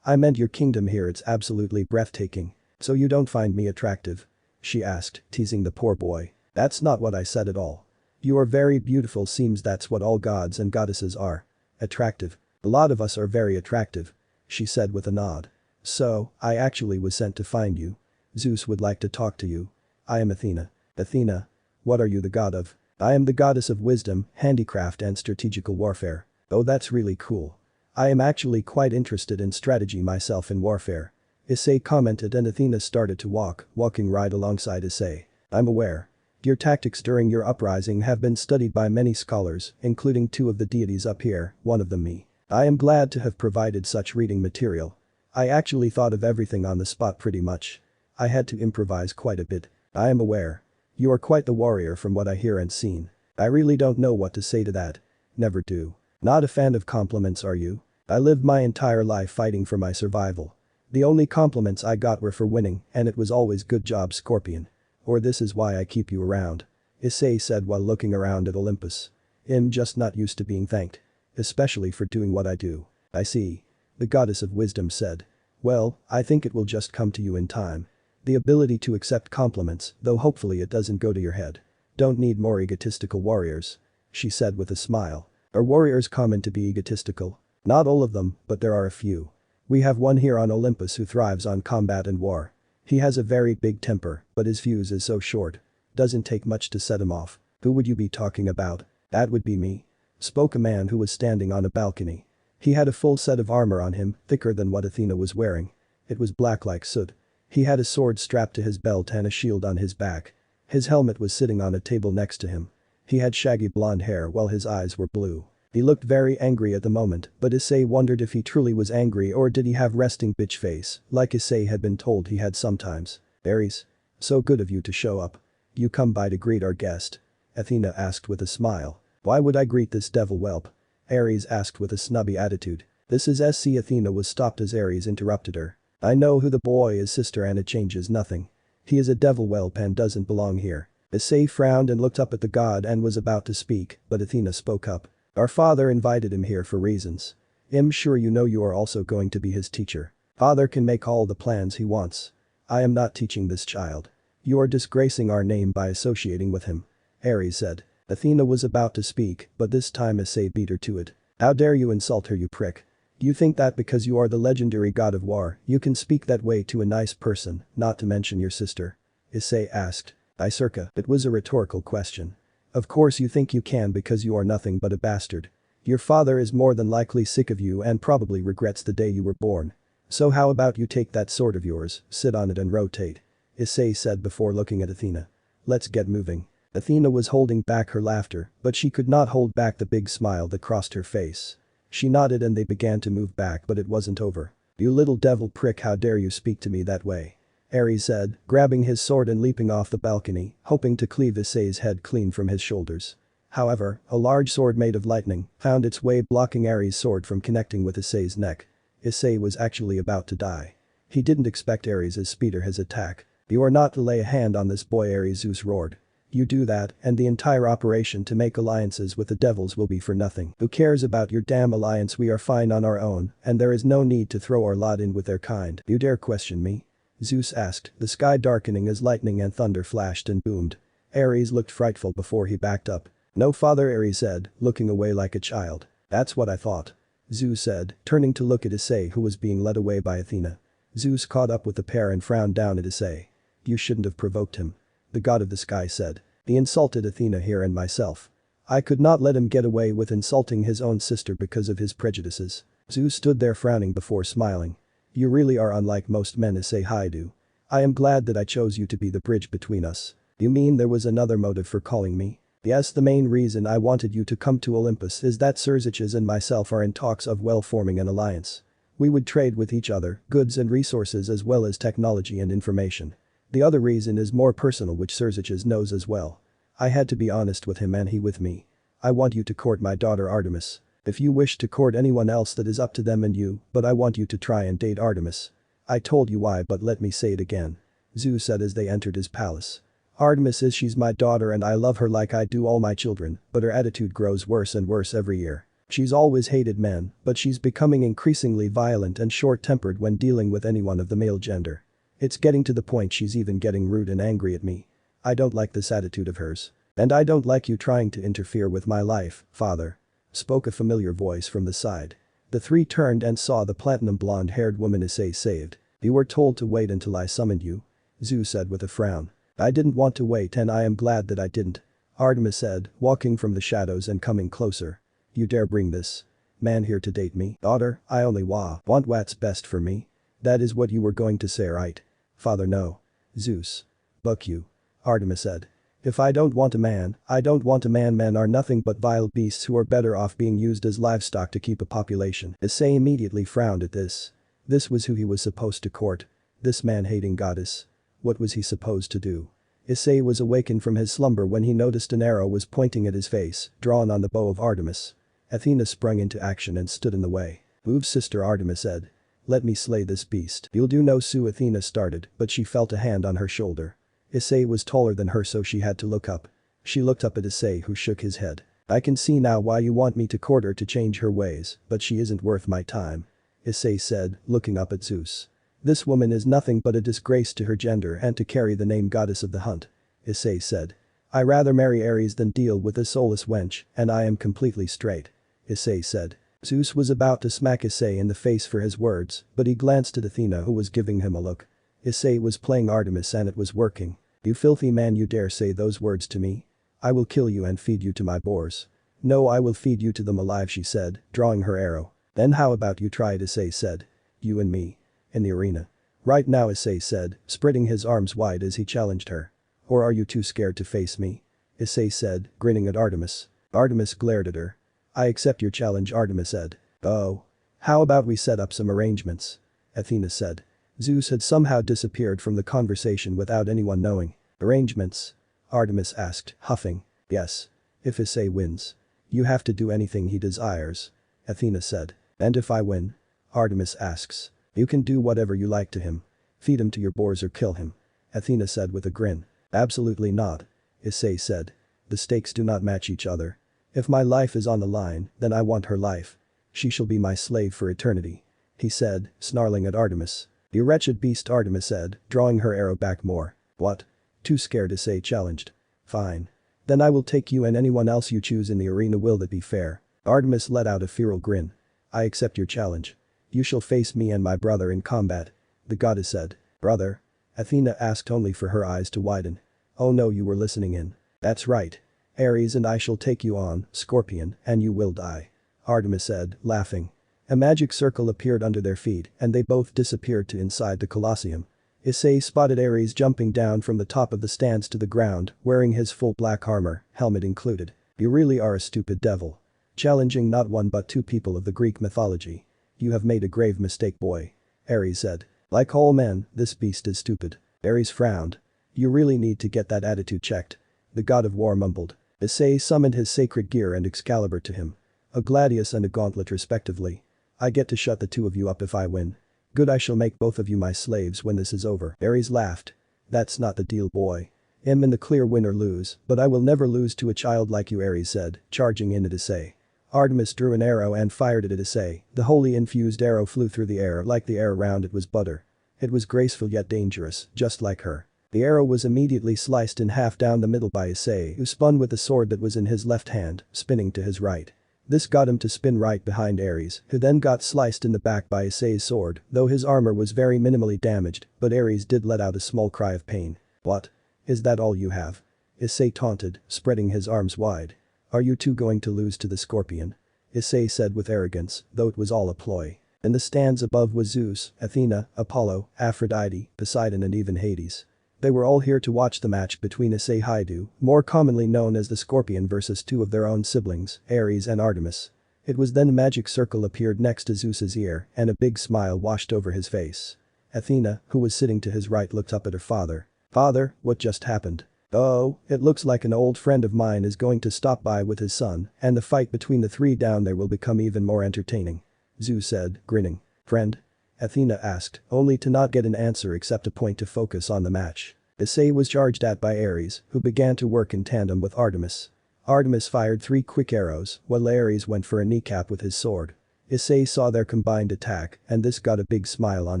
I meant your kingdom here, it's absolutely breathtaking. So you don't find me attractive? She asked, teasing the poor boy. That's not what I said at all. You are very beautiful, seems that's what all gods and goddesses are. Attractive. A lot of us are very attractive. She said with a nod. So, I actually was sent to find you. Zeus would like to talk to you. I am Athena. Athena? What are you the god of? I am the goddess of wisdom, handicraft and strategical warfare. Oh, that's really cool. I am actually quite interested in strategy myself in warfare. Issei commented and Athena started to walking right alongside Issei. I'm aware. Your tactics during your uprising have been studied by many scholars, including 2 of the deities up here, one of them me. I am glad to have provided such reading material. I actually thought of everything on the spot pretty much. I had to improvise quite a bit. I am aware. You are quite the warrior from what I hear and seen. I really don't know what to say to that. Never do. Not a fan of compliments, are you? I lived my entire life fighting for my survival. The only compliments I got were for winning, and it was always good job, Scorpion. Or this is why I keep you around. Issei said while looking around at Olympus. I'm just not used to being thanked. Especially for doing what I do. I see. The goddess of wisdom said. Well, I think it will just come to you in time. The ability to accept compliments, though hopefully it doesn't go to your head. Don't need more egotistical warriors. She said with a smile. Are warriors common to be egotistical? Not all of them, but there are a few. We have one here on Olympus who thrives on combat and war. He has a very big temper, but his fuse is so short. Doesn't take much to set him off. Who would you be talking about? That would be me. Spoke a man who was standing on a balcony. He had a full set of armor on him, thicker than what Athena was wearing. It was black like soot. He had a sword strapped to his belt and a shield on his back. His helmet was sitting on a table next to him. He had shaggy blonde hair while his eyes were blue. He looked very angry at the moment, but Issei wondered if he truly was angry or did he have resting bitch face, like Issei had been told he had sometimes. Aries. So good of you to show up. You come by to greet our guest? Athena asked with a smile. Why would I greet this devil whelp? Aries asked with a snubby attitude. This is SC. Athena was stopped as Aries interrupted her. I know who the boy is, sister, and it changes nothing. He is a devil whelp and doesn't belong here. Issei frowned and looked up at the god and was about to speak, but Athena spoke up. Our father invited him here for reasons. I'm sure you know you are also going to be his teacher. Father can make all the plans he wants. I am not teaching this child. You are disgracing our name by associating with him. Aries said. Athena was about to speak, but this time Issei beat her to it. How dare you insult her, you prick. You think that because you are the legendary god of war, you can speak that way to a nice person, not to mention your sister? Issei asked. Circa, it was a rhetorical question. Of course you think you can because you are nothing but a bastard. Your father is more than likely sick of you and probably regrets the day you were born. So how about you take that sword of yours, sit on it and rotate? Issei said before looking at Athena. Let's get moving. Athena was holding back her laughter, but she could not hold back the big smile that crossed her face. She nodded and they began to move back, but it wasn't over. You little devil prick, how dare you speak to me that way? Aries said, grabbing his sword and leaping off the balcony, hoping to cleave Issei's head clean from his shoulders. However, a large sword made of lightning found its way blocking Aries' sword from connecting with Issei's neck. Issei was actually about to die. He didn't expect Aries' speed or his attack. You are not to lay a hand on this boy, Aries, Zeus roared. You do that, and the entire operation to make alliances with the devils will be for nothing. Who cares about your damn alliance? We are fine on our own, and there is no need to throw our lot in with their kind. You dare question me? Zeus asked, the sky darkening as lightning and thunder flashed and boomed. Aries looked frightful before he backed up. No, father, Aries said, looking away like a child. That's what I thought. Zeus said, turning to look at Issei, who was being led away by Athena. Zeus caught up with the pair and frowned down at Issei. You shouldn't have provoked him. The god of the sky said. He insulted Athena here and myself. I could not let him get away with insulting his own sister because of his prejudices. Zeus stood there frowning before smiling. You really are unlike most men, Isseihyoudou. I am glad that I chose you to be the bridge between us. You mean there was another motive for calling me? Yes, the main reason I wanted you to come to Olympus is that Surziches and myself are in talks of forming an alliance. We would trade with each other, goods and resources as well as technology and information. The other reason is more personal, which Surziches knows as well. I had to be honest with him and he with me. I want you to court my daughter Artemis. If you wish to court anyone else, that is up to them and you, but I want you to try and date Artemis. I told you why, but let me say it again. Zeus said as they entered his palace. Artemis is she's my daughter and I love her like I do all my children, but her attitude grows worse and worse every year. She's always hated men, but she's becoming increasingly violent and short-tempered when dealing with anyone of the male gender. It's getting to the point she's even getting rude and angry at me. I don't like this attitude of hers. And I don't like you trying to interfere with my life, father. Spoke a familiar voice from the side. The three turned and saw the platinum blonde-haired woman Issei saved. You were told to wait until I summoned you. Zeus said with a frown. I didn't want to wait and I am glad that I didn't. Artemis said, walking from the shadows and coming closer. You dare bring this man here to date me? Daughter, I only want what's best for me. That is what you were going to say, right? Father, no. Zeus. Buck you. Artemis said. If I don't want a man, I don't want a man. Men are nothing but vile beasts who are better off being used as livestock to keep a population. Issei immediately frowned at this. This was who he was supposed to court. This man-hating goddess. What was he supposed to do? Issei was awakened from his slumber when he noticed an arrow was pointing at his face, drawn on the bow of Artemis. Athena sprung into action and stood in the way. Move, sister, Artemis said. Let me slay this beast. You'll do no so. Athena started, but she felt a hand on her shoulder. Issei was taller than her, so she had to look up. She looked up at Issei, who shook his head. I can see now why you want me to court her to change her ways, but she isn't worth my time. Issei said, looking up at Zeus. This woman is nothing but a disgrace to her gender and to carry the name goddess of the hunt. Issei said. I rather marry Ares than deal with this soulless wench, and I am completely straight. Issei said. Zeus was about to smack Issei in the face for his words, but he glanced at Athena, who was giving him a look. Issei was playing Artemis and it was working. You filthy man, you dare say those words to me? I will kill you and feed you to my boars. No, I will feed you to them alive, she said, drawing her arrow. Then how about you try it, Issei said. You and me. In the arena. Right now, Issei said, spreading his arms wide as he challenged her. Or are you too scared to face me? Issei said, grinning at Artemis. Artemis glared at her. I accept your challenge, Artemis said. Oh. How about we set up some arrangements? Athena said. Zeus had somehow disappeared from the conversation without anyone knowing. Arrangements? Artemis asked, huffing. Yes. If Issei wins. You have to do anything he desires. Athena said. And if I win? Artemis asks. You can do whatever you like to him. Feed him to your boars or kill him. Athena said with a grin. Absolutely not. Issei said. The stakes do not match each other. If my life is on the line, then I want her life. She shall be my slave for eternity. He said, snarling at Artemis. You wretched beast, Artemis said, drawing her arrow back more. What? Too scared, Issei challenged. Fine. Then I will take you and anyone else you choose in the arena. Will that be fair? Artemis let out a feral grin. I accept your challenge. You shall face me and my brother in combat. The goddess said. Brother? Athena asked only for her eyes to widen. Oh no, you were listening in. That's right. Ares and I shall take you on, Scorpion, and you will die. Artemis said, laughing. A magic circle appeared under their feet and they both disappeared to inside the Colosseum. Issei spotted Ares jumping down from the top of the stands to the ground, wearing his full black armor, helmet included. You really are a stupid devil. Challenging not one but two people of the Greek mythology. You have made a grave mistake, boy. Ares said. Like all men, this beast is stupid. Ares frowned. You really need to get that attitude checked. The god of war mumbled. Issei summoned his sacred gear and Excalibur to him. A gladius and a gauntlet respectively. I get to shut the two of you up if I win. Good, I shall make both of you my slaves when this is over. Ares laughed. That's not the deal, boy. I'm in the clear, win or lose, but I will never lose to a child like you, Ares said, charging in at Issei. Artemis drew an arrow and fired it at Issei. The holy infused arrow flew through the air like the air around it was butter. It was graceful yet dangerous, just like her. The arrow was immediately sliced in half down the middle by Issei, who spun with the sword that was in his left hand, spinning to his right. This got him to spin right behind Ares, who then got sliced in the back by Issei's sword, though his armor was very minimally damaged, but Ares did let out a small cry of pain. What? Is that all you have? Issei taunted, spreading his arms wide. Are you two going to lose to the Scorpion? Issei said with arrogance, though it was all a ploy. In the stands above was Zeus, Athena, Apollo, Aphrodite, Poseidon and even Hades. They were all here to watch the match between Isseihyoudou, more commonly known as the Scorpion, versus two of their own siblings, Ares and Artemis. It was then a magic circle appeared next to Zeus's ear and a big smile washed over his face. Athena, who was sitting to his right, looked up at her father. Father, what just happened? Oh, it looks like an old friend of mine is going to stop by with his son, and the fight between the three down there will become even more entertaining. Zeus said, grinning. Friend? Athena asked, only to not get an answer except a point to focus on the match. Issei was charged at by Ares, who began to work in tandem with Artemis. Artemis fired 3 quick arrows, while Ares went for a kneecap with his sword. Issei saw their combined attack, and this got a big smile on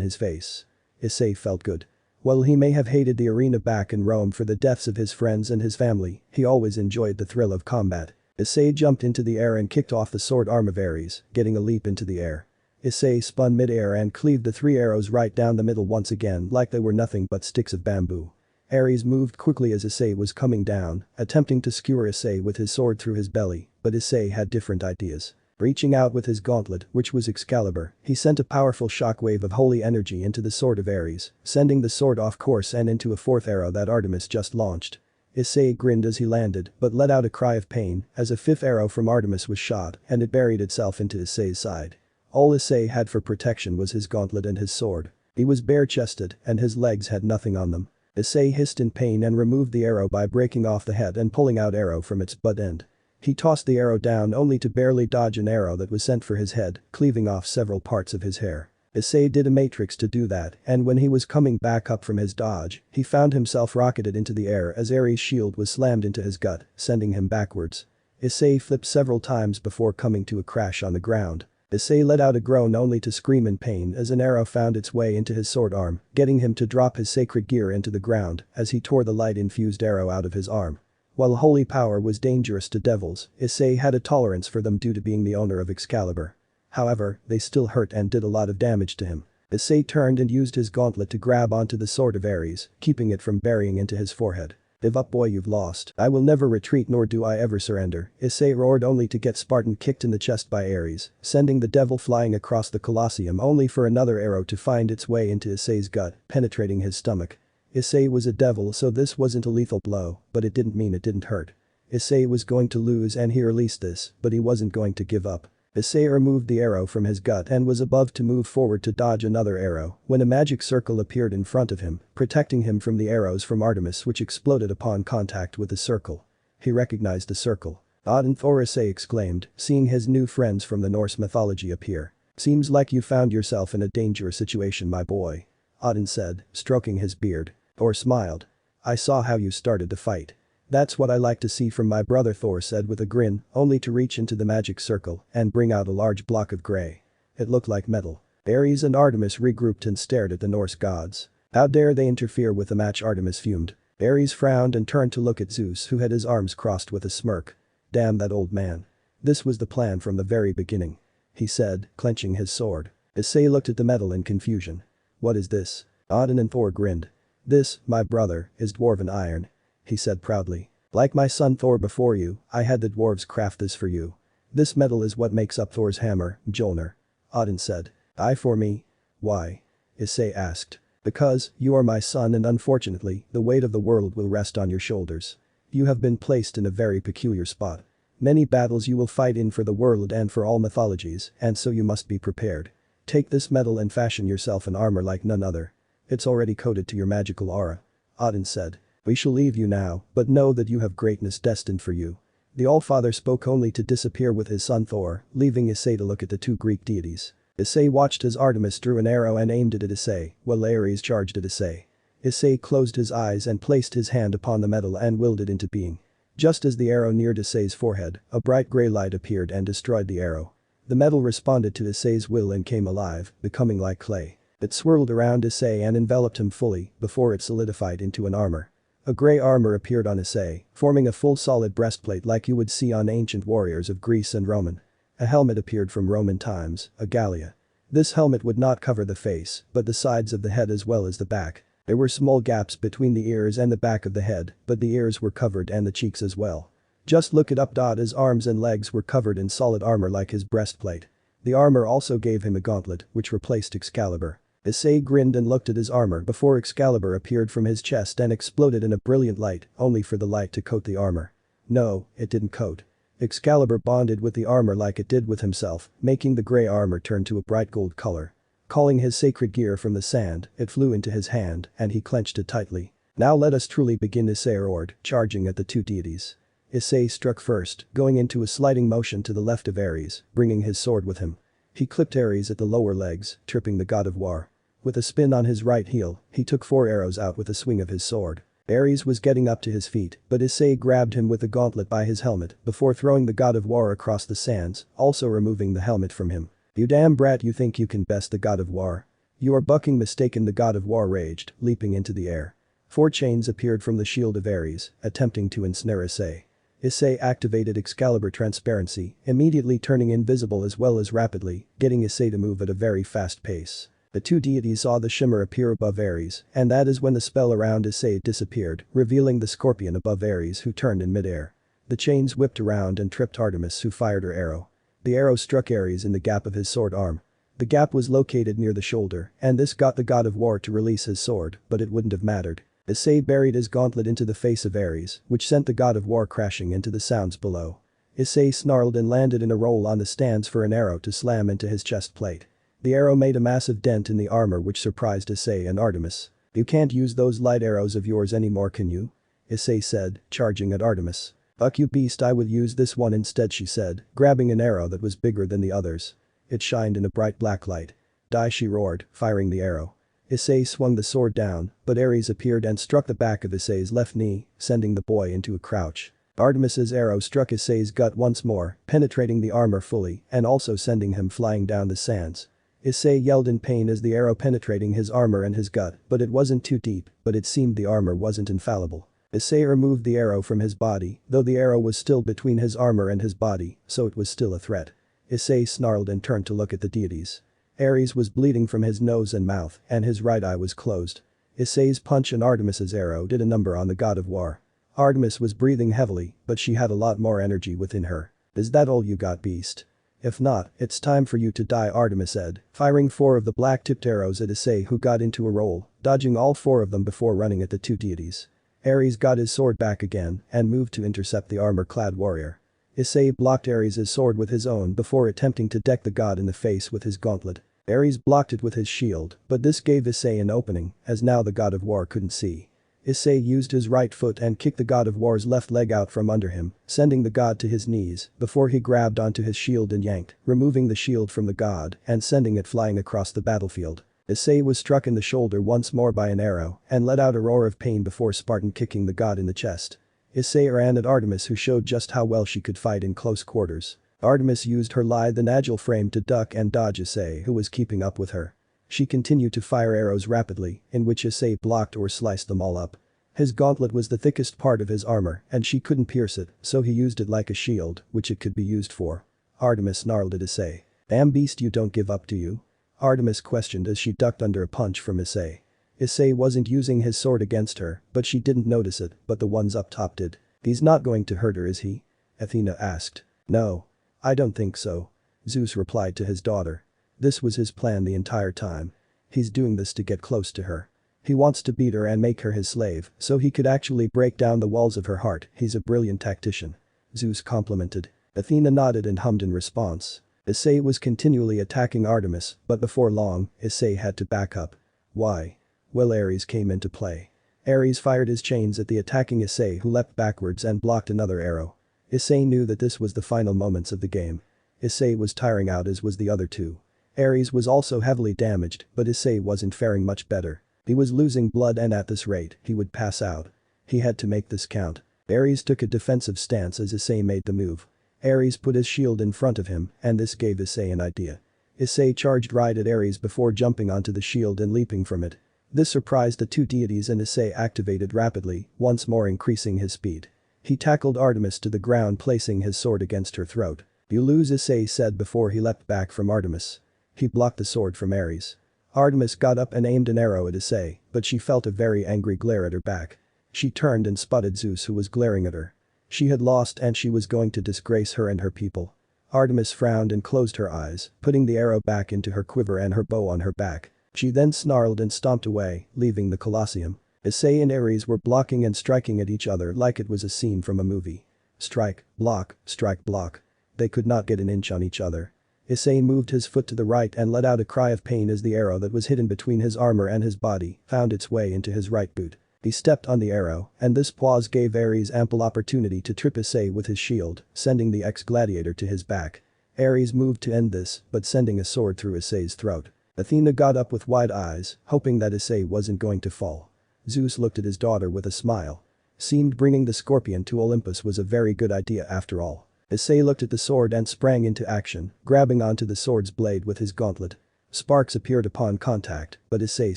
his face. Issei felt good. While he may have hated the arena back in Rome for the deaths of his friends and his family, he always enjoyed the thrill of combat. Issei jumped into the air and kicked off the sword arm of Ares, getting a leap into the air. Issei spun mid-air and cleaved the 3 arrows right down the middle once again like they were nothing but sticks of bamboo. Ares moved quickly as Issei was coming down, attempting to skewer Issei with his sword through his belly, but Issei had different ideas. Reaching out with his gauntlet, which was Excalibur, he sent a powerful shockwave of holy energy into the sword of Ares, sending the sword off course and into a 4th arrow that Artemis just launched. Issei grinned as he landed, but let out a cry of pain as a 5th arrow from Artemis was shot and it buried itself into Issei's side. All Issei had for protection was his gauntlet and his sword. He was bare-chested and his legs had nothing on them. Issei hissed in pain and removed the arrow by breaking off the head and pulling out arrow from its butt end. He tossed the arrow down only to barely dodge an arrow that was sent for his head, cleaving off several parts of his hair. Issei did a matrix to do that, and when he was coming back up from his dodge, he found himself rocketed into the air as Ares' shield was slammed into his gut, sending him backwards. Issei flipped several times before coming to a crash on the ground. Issei let out a groan only to scream in pain as an arrow found its way into his sword arm, getting him to drop his sacred gear into the ground as he tore the light-infused arrow out of his arm. While holy power was dangerous to devils, Issei had a tolerance for them due to being the owner of Excalibur. However, they still hurt and did a lot of damage to him. Issei turned and used his gauntlet to grab onto the sword of Ares, keeping it from burying into his forehead. Give up, boy, you've lost. I will never retreat, nor do I ever surrender, Issei roared, only to get Spartan kicked in the chest by Ares, sending the devil flying across the Colosseum only for another arrow to find its way into Issei's gut, penetrating his stomach. Issei was a devil, so this wasn't a lethal blow, but it didn't mean it didn't hurt. Issei was going to lose and he released this, but he wasn't going to give up. Issei removed the arrow from his gut and was about to move forward to dodge another arrow when a magic circle appeared in front of him, protecting him from the arrows from Artemis which exploded upon contact with the circle. He recognized the circle. Odin Thor, Issei exclaimed, seeing his new friends from the Norse mythology appear. Seems like you found yourself in a dangerous situation, my boy. Odin said, stroking his beard. Thor smiled. I saw how you started to fight. That's what I like to see from my brother, Thor said with a grin, only to reach into the magic circle and bring out a large block of gray. It looked like metal. Ares and Artemis regrouped and stared at the Norse gods. How dare they interfere with the match, Artemis fumed. Ares frowned and turned to look at Zeus, who had his arms crossed with a smirk. Damn that old man. This was the plan from the very beginning, he said, clenching his sword. Issei looked at the metal in confusion. What is this? Odin and Thor grinned. This, my brother, is dwarven iron, he said proudly. Like my son Thor before you, I had the dwarves craft this for you. This metal is what makes up Thor's hammer, Mjolnir. Odin said. Aye, for me? Why? Issei asked. Because, you are my son and unfortunately, the weight of the world will rest on your shoulders. You have been placed in a very peculiar spot. Many battles you will fight in for the world and for all mythologies, and so you must be prepared. Take this metal and fashion yourself an armor like none other. It's already coded to your magical aura. Odin said. We shall leave you now, but know that you have greatness destined for you. The Allfather spoke only to disappear with his son Thor, leaving Issei to look at the two Greek deities. Issei watched as Artemis drew an arrow and aimed it at Issei, while Ares charged at Issei. Issei closed his eyes and placed his hand upon the metal and willed it into being. Just as the arrow neared Issei's forehead, a bright grey light appeared and destroyed the arrow. The metal responded to Issei's will and came alive, becoming like clay. It swirled around Issei and enveloped him fully before it solidified into an armor. A grey armor appeared on Issei, forming a full solid breastplate like you would see on ancient warriors of Greece and Roman. A helmet appeared from Roman times, a gallia. This helmet would not cover the face, but the sides of the head as well as the back. There were small gaps between the ears and the back of the head, but the ears were covered and the cheeks as well. Just look it up. His arms and legs were covered in solid armor like his breastplate. The armor also gave him a gauntlet, which replaced Excalibur. Issei grinned and looked at his armor before Excalibur appeared from his chest and exploded in a brilliant light, only for the light to coat the armor. No, it didn't coat. Excalibur bonded with the armor like it did with himself, making the grey armor turn to a bright gold color. Calling his sacred gear from the sand, it flew into his hand, and he clenched it tightly. Now let us truly begin, Issei roared, charging at the two deities. Issei struck first, going into a sliding motion to the left of Ares, bringing his sword with him. He clipped Ares at the lower legs, tripping the god of war. With a spin on his right heel, he took 4 arrows out with a swing of his sword. Ares was getting up to his feet, but Issei grabbed him with the gauntlet by his helmet before throwing the god of war across the sands, also removing the helmet from him. You damn brat, you think you can best the god of war? You are bucking mistaken, the god of war raged, leaping into the air. 4 chains appeared from the shield of Ares, attempting to ensnare Issei. Issei activated Excalibur transparency, immediately turning invisible as well as rapidly, getting Issei to move at a very fast pace. The two deities saw the shimmer appear above Ares, and that is when the spell around Issei disappeared, revealing the scorpion above Ares, who turned in midair. The chains whipped around and tripped Artemis, who fired her arrow. The arrow struck Ares in the gap of his sword arm. The gap was located near the shoulder, and this got the god of war to release his sword, but it wouldn't have mattered. Issei buried his gauntlet into the face of Ares, which sent the god of war crashing into the sounds below. Issei snarled and landed in a roll on the stands for an arrow to slam into his chest plate. The arrow made a massive dent in the armor, which surprised Issei and Artemis. You can't use those light arrows of yours anymore, can you? Issei said, charging at Artemis. Fuck you, beast, I would use this one instead, she said, grabbing an arrow that was bigger than the others. It shined in a bright black light. Die, she roared, firing the arrow. Issei swung the sword down, but Ares appeared and struck the back of Issei's left knee, sending the boy into a crouch. Artemis's arrow struck Issei's gut once more, penetrating the armor fully and also sending him flying down the sands. Issei yelled in pain as the arrow penetrating his armor and his gut, but it wasn't too deep, but it seemed the armor wasn't infallible. Issei removed the arrow from his body, though the arrow was still between his armor and his body, so it was still a threat. Issei snarled and turned to look at the deities. Ares was bleeding from his nose and mouth, and his right eye was closed. Issei's punch and Artemis's arrow did a number on the god of war. Artemis was breathing heavily, but she had a lot more energy within her. "Is that all you got, beast? If not, it's time for you to die," Artemis said, firing 4 of the black-tipped arrows at Issei, who got into a roll, dodging all 4 of them before running at the 2 deities. Ares got his sword back again and moved to intercept the armor-clad warrior. Issei blocked Ares' sword with his own before attempting to deck the god in the face with his gauntlet. Ares blocked it with his shield, but this gave Issei an opening, as now the god of war couldn't see. Issei used his right foot and kicked the god of war's left leg out from under him, sending the god to his knees before he grabbed onto his shield and yanked, removing the shield from the god and sending it flying across the battlefield. Issei was struck in the shoulder once more by an arrow and let out a roar of pain before Spartan kicking the god in the chest. Issei ran at Artemis, who showed just how well she could fight in close quarters. Artemis used her lithe and agile frame to duck and dodge Issei, who was keeping up with her. She continued to fire arrows rapidly, in which Issei blocked or sliced them all up. His gauntlet was the thickest part of his armor and she couldn't pierce it, so he used it like a shield, which it could be used for. Artemis snarled at Issei. "Damn beast, you don't give up, do you?" Artemis questioned as she ducked under a punch from Issei. Issei wasn't using his sword against her, but she didn't notice it, but the ones up top did. "He's not going to hurt her, is he?" Athena asked. "No. I don't think so," Zeus replied to his daughter. This was his plan the entire time. He's doing this to get close to her. He wants to beat her and make her his slave, so he could actually break down the walls of her heart. He's a brilliant tactician. Zeus complimented. Athena nodded and hummed in response. Issei was continually attacking Artemis, but before long, Issei had to back up. Why? Well, Ares came into play. Ares fired his chains at the attacking Issei, who leapt backwards and blocked another arrow. Issei knew that this was the final moments of the game. Issei was tiring out, as was the other two. Ares was also heavily damaged, but Issei wasn't faring much better. He was losing blood, and at this rate, he would pass out. He had to make this count. Ares took a defensive stance as Issei made the move. Ares put his shield in front of him, and this gave Issei an idea. Issei charged right at Ares before jumping onto the shield and leaping from it. This surprised the two deities, and Issei activated rapidly, once more increasing his speed. He tackled Artemis to the ground, placing his sword against her throat. "You lose," Issei said before he leapt back from Artemis. He blocked the sword from Ares. Artemis got up and aimed an arrow at Issei, but she felt a very angry glare at her back. She turned and spotted Zeus, who was glaring at her. She had lost and she was going to disgrace her and her people. Artemis frowned and closed her eyes, putting the arrow back into her quiver and her bow on her back. She then snarled and stomped away, leaving the Colosseum. Issei and Ares were blocking and striking at each other like it was a scene from a movie. Strike, block, strike, block. They could not get an inch on each other. Issei moved his foot to the right and let out a cry of pain as the arrow that was hidden between his armor and his body found its way into his right boot. He stepped on the arrow, and this pause gave Ares ample opportunity to trip Issei with his shield, sending the ex-gladiator to his back. Ares moved to end this, but sending a sword through Issei's throat. Athena got up with wide eyes, hoping that Issei wasn't going to fall. Zeus looked at his daughter with a smile. Seemed bringing the scorpion to Olympus was a very good idea after all. Issei looked at the sword and sprang into action, grabbing onto the sword's blade with his gauntlet. Sparks appeared upon contact, but Issei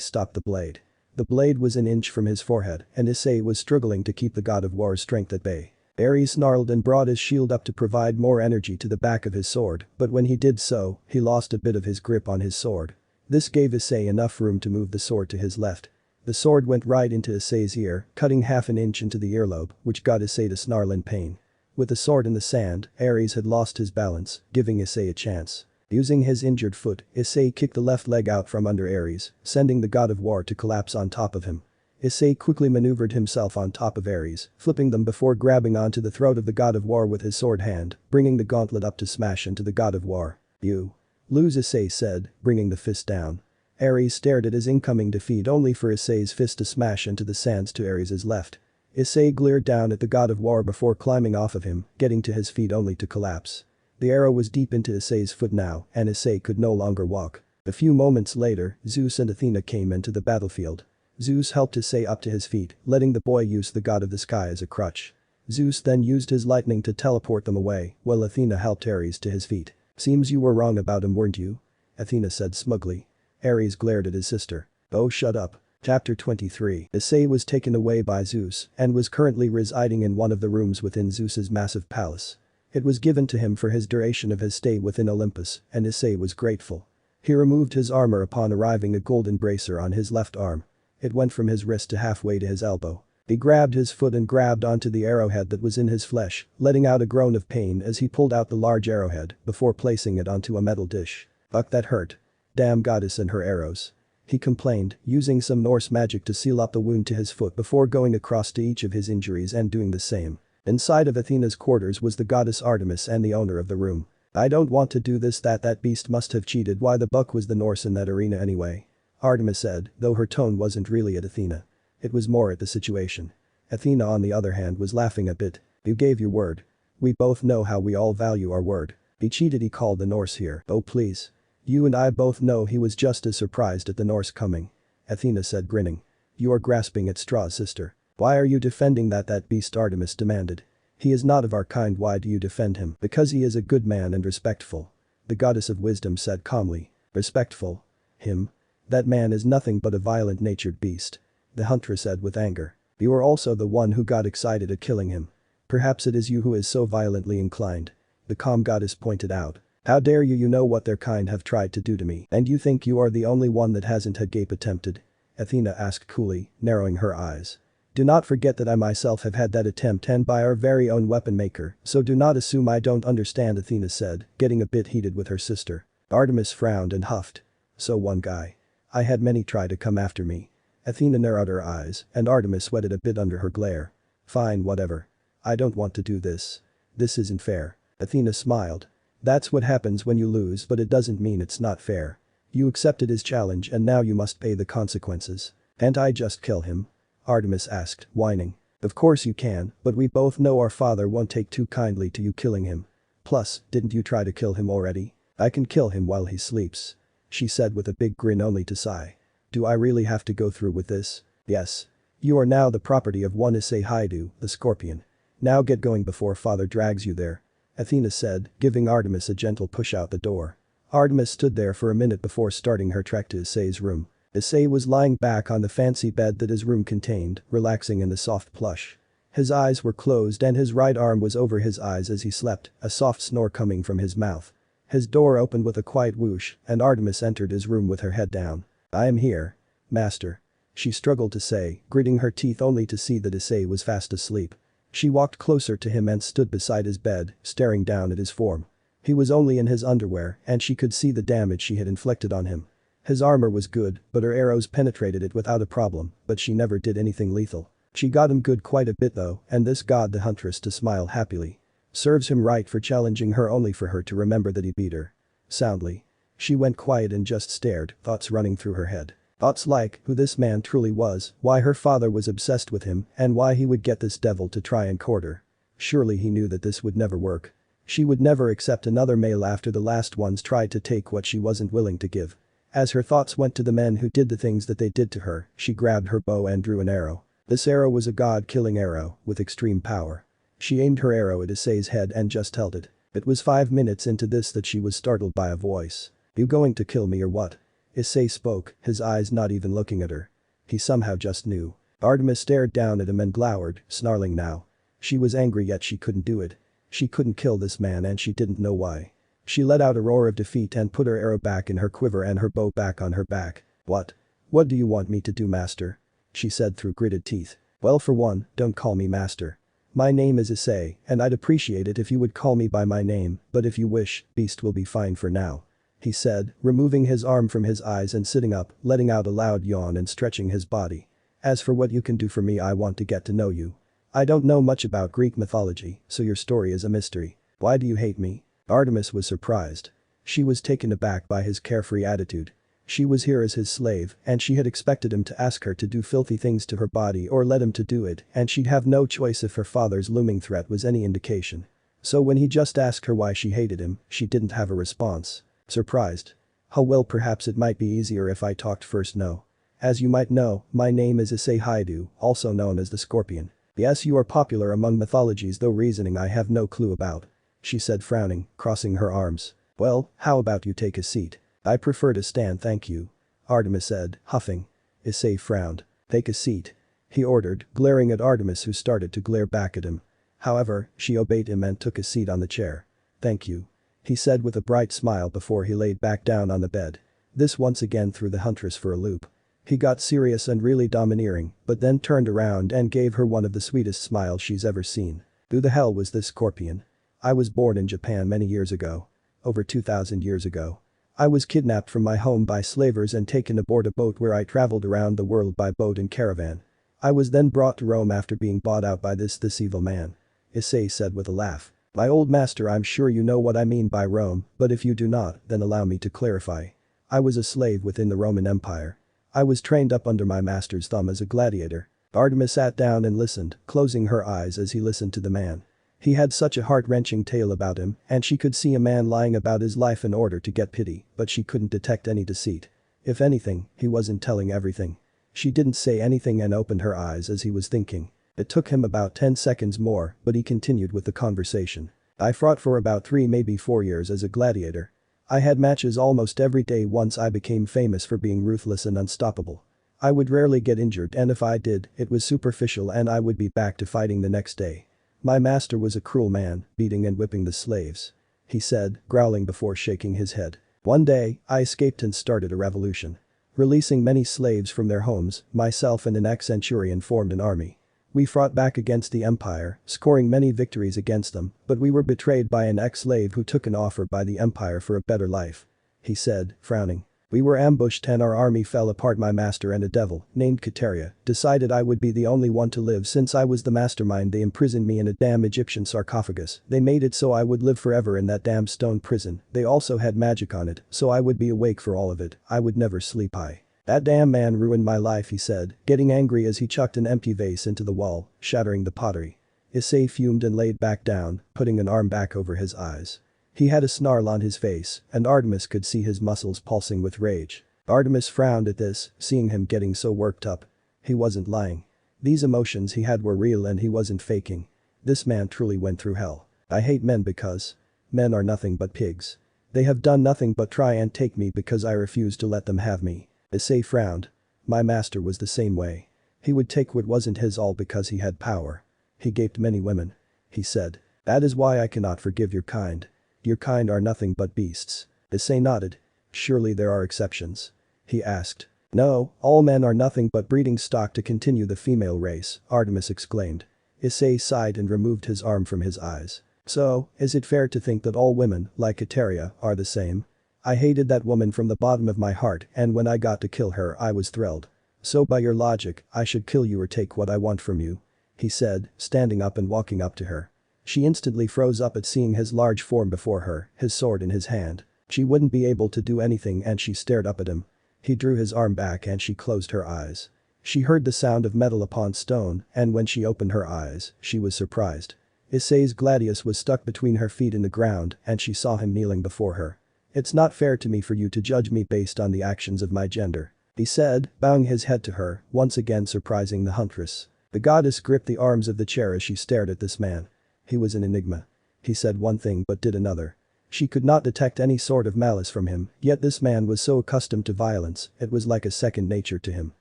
stopped the blade. The blade was an inch from his forehead, and Issei was struggling to keep the god of war's strength at bay. Ares snarled and brought his shield up to provide more energy to the back of his sword, but when he did so, he lost a bit of his grip on his sword. This gave Issei enough room to move the sword to his left. The sword went right into Issei's ear, cutting half an inch into the earlobe, which got Issei to snarl in pain. With the sword in the sand, Ares had lost his balance, giving Issei a chance. Using his injured foot, Issei kicked the left leg out from under Ares, sending the god of war to collapse on top of him. Issei quickly maneuvered himself on top of Ares, flipping them before grabbing onto the throat of the god of war with his sword hand, bringing the gauntlet up to smash into the god of war. "You lose," Issei said, bringing the fist down. Ares stared at his incoming defeat, only for Issei's fist to smash into the sands to Ares' left. Issei glared down at the god of war before climbing off of him, getting to his feet only to collapse. The arrow was deep into Issei's foot now, and Issei could no longer walk. A few moments later, Zeus and Athena came into the battlefield. Zeus helped Issei up to his feet, letting the boy use the god of the sky as a crutch. Zeus then used his lightning to teleport them away, while Athena helped Ares to his feet. "Seems you were wrong about him, weren't you?" Athena said smugly. Ares glared at his sister. "Oh, shut up." Chapter 23. Issei was taken away by Zeus and was currently residing in one of the rooms within Zeus's massive palace. It was given to him for his duration of his stay within Olympus, and Issei was grateful. He removed his armor upon arriving, a golden bracer on his left arm. It went from his wrist to halfway to his elbow. He grabbed his foot and grabbed onto the arrowhead that was in his flesh, letting out a groan of pain as he pulled out the large arrowhead before placing it onto a metal dish. Fuck, that hurt. Damn goddess and her arrows. He complained, using some Norse magic to seal up the wound to his foot before going across to each of his injuries and doing the same. Inside of Athena's quarters was the goddess Artemis and the owner of the room. I don't want to do this. That beast must have cheated. Why the buck was the Norse in that arena anyway? Artemis said, though her tone wasn't really at Athena. It was more at the situation. Athena on the other hand was laughing a bit. You gave your word. We both know how we all value our word. He cheated, he called the Norse here. Oh please. You and I both know he was just as surprised at the Norse coming. Athena said, grinning. You are grasping at straws, sister. Why are you defending that beast? Artemis demanded. He is not of our kind. Why do you defend him? Because he is a good man and respectful. The goddess of wisdom said calmly. Respectful? Him? That man is nothing but a violent-natured beast. The huntress said with anger. You are also the one who got excited at killing him. Perhaps it is you who is so violently inclined. The calm goddess pointed out. How dare you? You know what their kind have tried to do to me, and you think you are the only one that hasn't had gape attempted? Athena asked coolly, narrowing her eyes. Do not forget that I myself have had that attempt and by our very own weapon maker, so do not assume I don't understand, Athena said, getting a bit heated with her sister. Artemis frowned and huffed. So one guy. I had many try to come after me. Athena narrowed her eyes, and Artemis sweated a bit under her glare. Fine, whatever. I don't want to do this. This isn't fair. Athena smiled. That's what happens when you lose, but it doesn't mean it's not fair. You accepted his challenge and now you must pay the consequences. Can't I just kill him? Artemis asked, whining. Of course you can, but we both know our father won't take too kindly to you killing him. Plus, didn't you try to kill him already? I can kill him while he sleeps. She said with a big grin only to sigh. Do I really have to go through with this? Yes. You are now the property of one Isseihyoudou, the scorpion. Now get going before father drags you there. Athena said, giving Artemis a gentle push out the door. Artemis stood there for a minute before starting her trek to Issei's room. Issei was lying back on the fancy bed that his room contained, relaxing in the soft plush. His eyes were closed and his right arm was over his eyes as he slept, a soft snore coming from his mouth. His door opened with a quiet whoosh, and Artemis entered his room with her head down. I am here. Master. She struggled to say, gritting her teeth only to see that Issei was fast asleep. She walked closer to him and stood beside his bed, staring down at his form. He was only in his underwear and she could see the damage she had inflicted on him. His armor was good, but her arrows penetrated it without a problem, but she never did anything lethal. She got him good quite a bit though, and this got the huntress to smile happily. Serves him right for challenging her only for her to remember that he beat her. Soundly. She went quiet and just stared, thoughts running through her head. Thoughts like who this man truly was, why her father was obsessed with him, and why he would get this devil to try and court her. Surely he knew that this would never work. She would never accept another male after the last ones tried to take what she wasn't willing to give. As her thoughts went to the men who did the things that they did to her, she grabbed her bow and drew an arrow. This arrow was a god-killing arrow, with extreme power. She aimed her arrow at Issei's head and just held it. It was 5 minutes into this that she was startled by a voice. You going to kill me or what? Issei spoke, his eyes not even looking at her. He somehow just knew. Artemis stared down at him and glowered, snarling now. She was angry yet she couldn't do it. She couldn't kill this man and she didn't know why. She let out a roar of defeat and put her arrow back in her quiver and her bow back on her back. What? What do you want me to do, master? She said through gritted teeth. Well, for one, don't call me master. My name is Issei, and I'd appreciate it if you would call me by my name, but if you wish, beast will be fine for now. He said, removing his arm from his eyes and sitting up, letting out a loud yawn and stretching his body. As for what you can do for me, I want to get to know you. I don't know much about Greek mythology, so your story is a mystery. Why do you hate me? Artemis was surprised. She was taken aback by his carefree attitude. She was here as his slave, and she had expected him to ask her to do filthy things to her body or let him to do it, and she'd have no choice if her father's looming threat was any indication. So when he just asked her why she hated him, she didn't have a response. Surprised. Oh well, perhaps it might be easier if I talked first. No. As you might know, my name is Isseihyoudou, also known as the Scorpion. Yes, you are popular among mythologies, though reasoning I have no clue about. She said, frowning, crossing her arms. Well, how about you take a seat? I prefer to stand, thank you. Artemis said, huffing. Issei frowned. Take a seat. He ordered, glaring at Artemis who started to glare back at him. However, she obeyed him and took a seat on the chair. Thank you. He said with a bright smile before he laid back down on the bed. This once again threw the huntress for a loop. He got serious and really domineering, but then turned around and gave her one of the sweetest smiles she's ever seen. Who the hell was this scorpion? I was born in Japan many years ago. Over 2,000 years ago. I was kidnapped from my home by slavers and taken aboard a boat where I traveled around the world by boat and caravan. I was then brought to Rome after being bought out by this evil man. Issei said with a laugh. My old master, I'm sure you know what I mean by Rome, but if you do not, then allow me to clarify. I was a slave within the Roman Empire. I was trained up under my master's thumb as a gladiator. Artemis sat down and listened, closing her eyes as he listened to the man. He had such a heart-wrenching tale about him, and she could see a man lying about his life in order to get pity, but she couldn't detect any deceit. If anything, he wasn't telling everything. She didn't say anything and opened her eyes as he was thinking. It took him about 10 seconds more, but he continued with the conversation. I fought for about 3 maybe 4 years as a gladiator. I had matches almost every day once I became famous for being ruthless and unstoppable. I would rarely get injured, and if I did, it was superficial and I would be back to fighting the next day. My master was a cruel man, beating and whipping the slaves. He said, growling before shaking his head. One day, I escaped and started a revolution. Releasing many slaves from their homes, myself and an ex-centurion formed an army. We fought back against the empire, scoring many victories against them, but we were betrayed by an ex-slave who took an offer by the empire for a better life. He said, frowning. We were ambushed and our army fell apart. My master and a devil, named Kateria, decided I would be the only one to live since I was the mastermind. They imprisoned me in a damn Egyptian sarcophagus. They made it so I would live forever in that damn stone prison. They also had magic on it, so I would be awake for all of it. I would never sleep. That damn man ruined my life, he said, getting angry as he chucked an empty vase into the wall, shattering the pottery. Issei fumed and laid back down, putting an arm back over his eyes. He had a snarl on his face, and Artemis could see his muscles pulsing with rage. Artemis frowned at this, seeing him getting so worked up. He wasn't lying. These emotions he had were real and he wasn't faking. This man truly went through hell. I hate men because men are nothing but pigs. They have done nothing but try and take me because I refuse to let them have me. Issei frowned. My master was the same way. He would take what wasn't his all because he had power. He gaped many women. He said. That is why I cannot forgive your kind. Your kind are nothing but beasts. Issei nodded. Surely there are exceptions. He asked. No, all men are nothing but breeding stock to continue the female race, Artemis exclaimed. Issei sighed and removed his arm from his eyes. So, is it fair to think that all women, like Kateria, are the same? I hated that woman from the bottom of my heart, and when I got to kill her I was thrilled. So by your logic, I should kill you or take what I want from you. He said, standing up and walking up to her. She instantly froze up at seeing his large form before her, his sword in his hand. She wouldn't be able to do anything and she stared up at him. He drew his arm back and she closed her eyes. She heard the sound of metal upon stone, and when she opened her eyes, she was surprised. Issei's gladius was stuck between her feet in the ground and she saw him kneeling before her. It's not fair to me for you to judge me based on the actions of my gender. He said, bowing his head to her, once again surprising the huntress. The goddess gripped the arms of the chair as she stared at this man. He was an enigma. He said one thing but did another. She could not detect any sort of malice from him, yet this man was so accustomed to violence, it was like a second nature to him.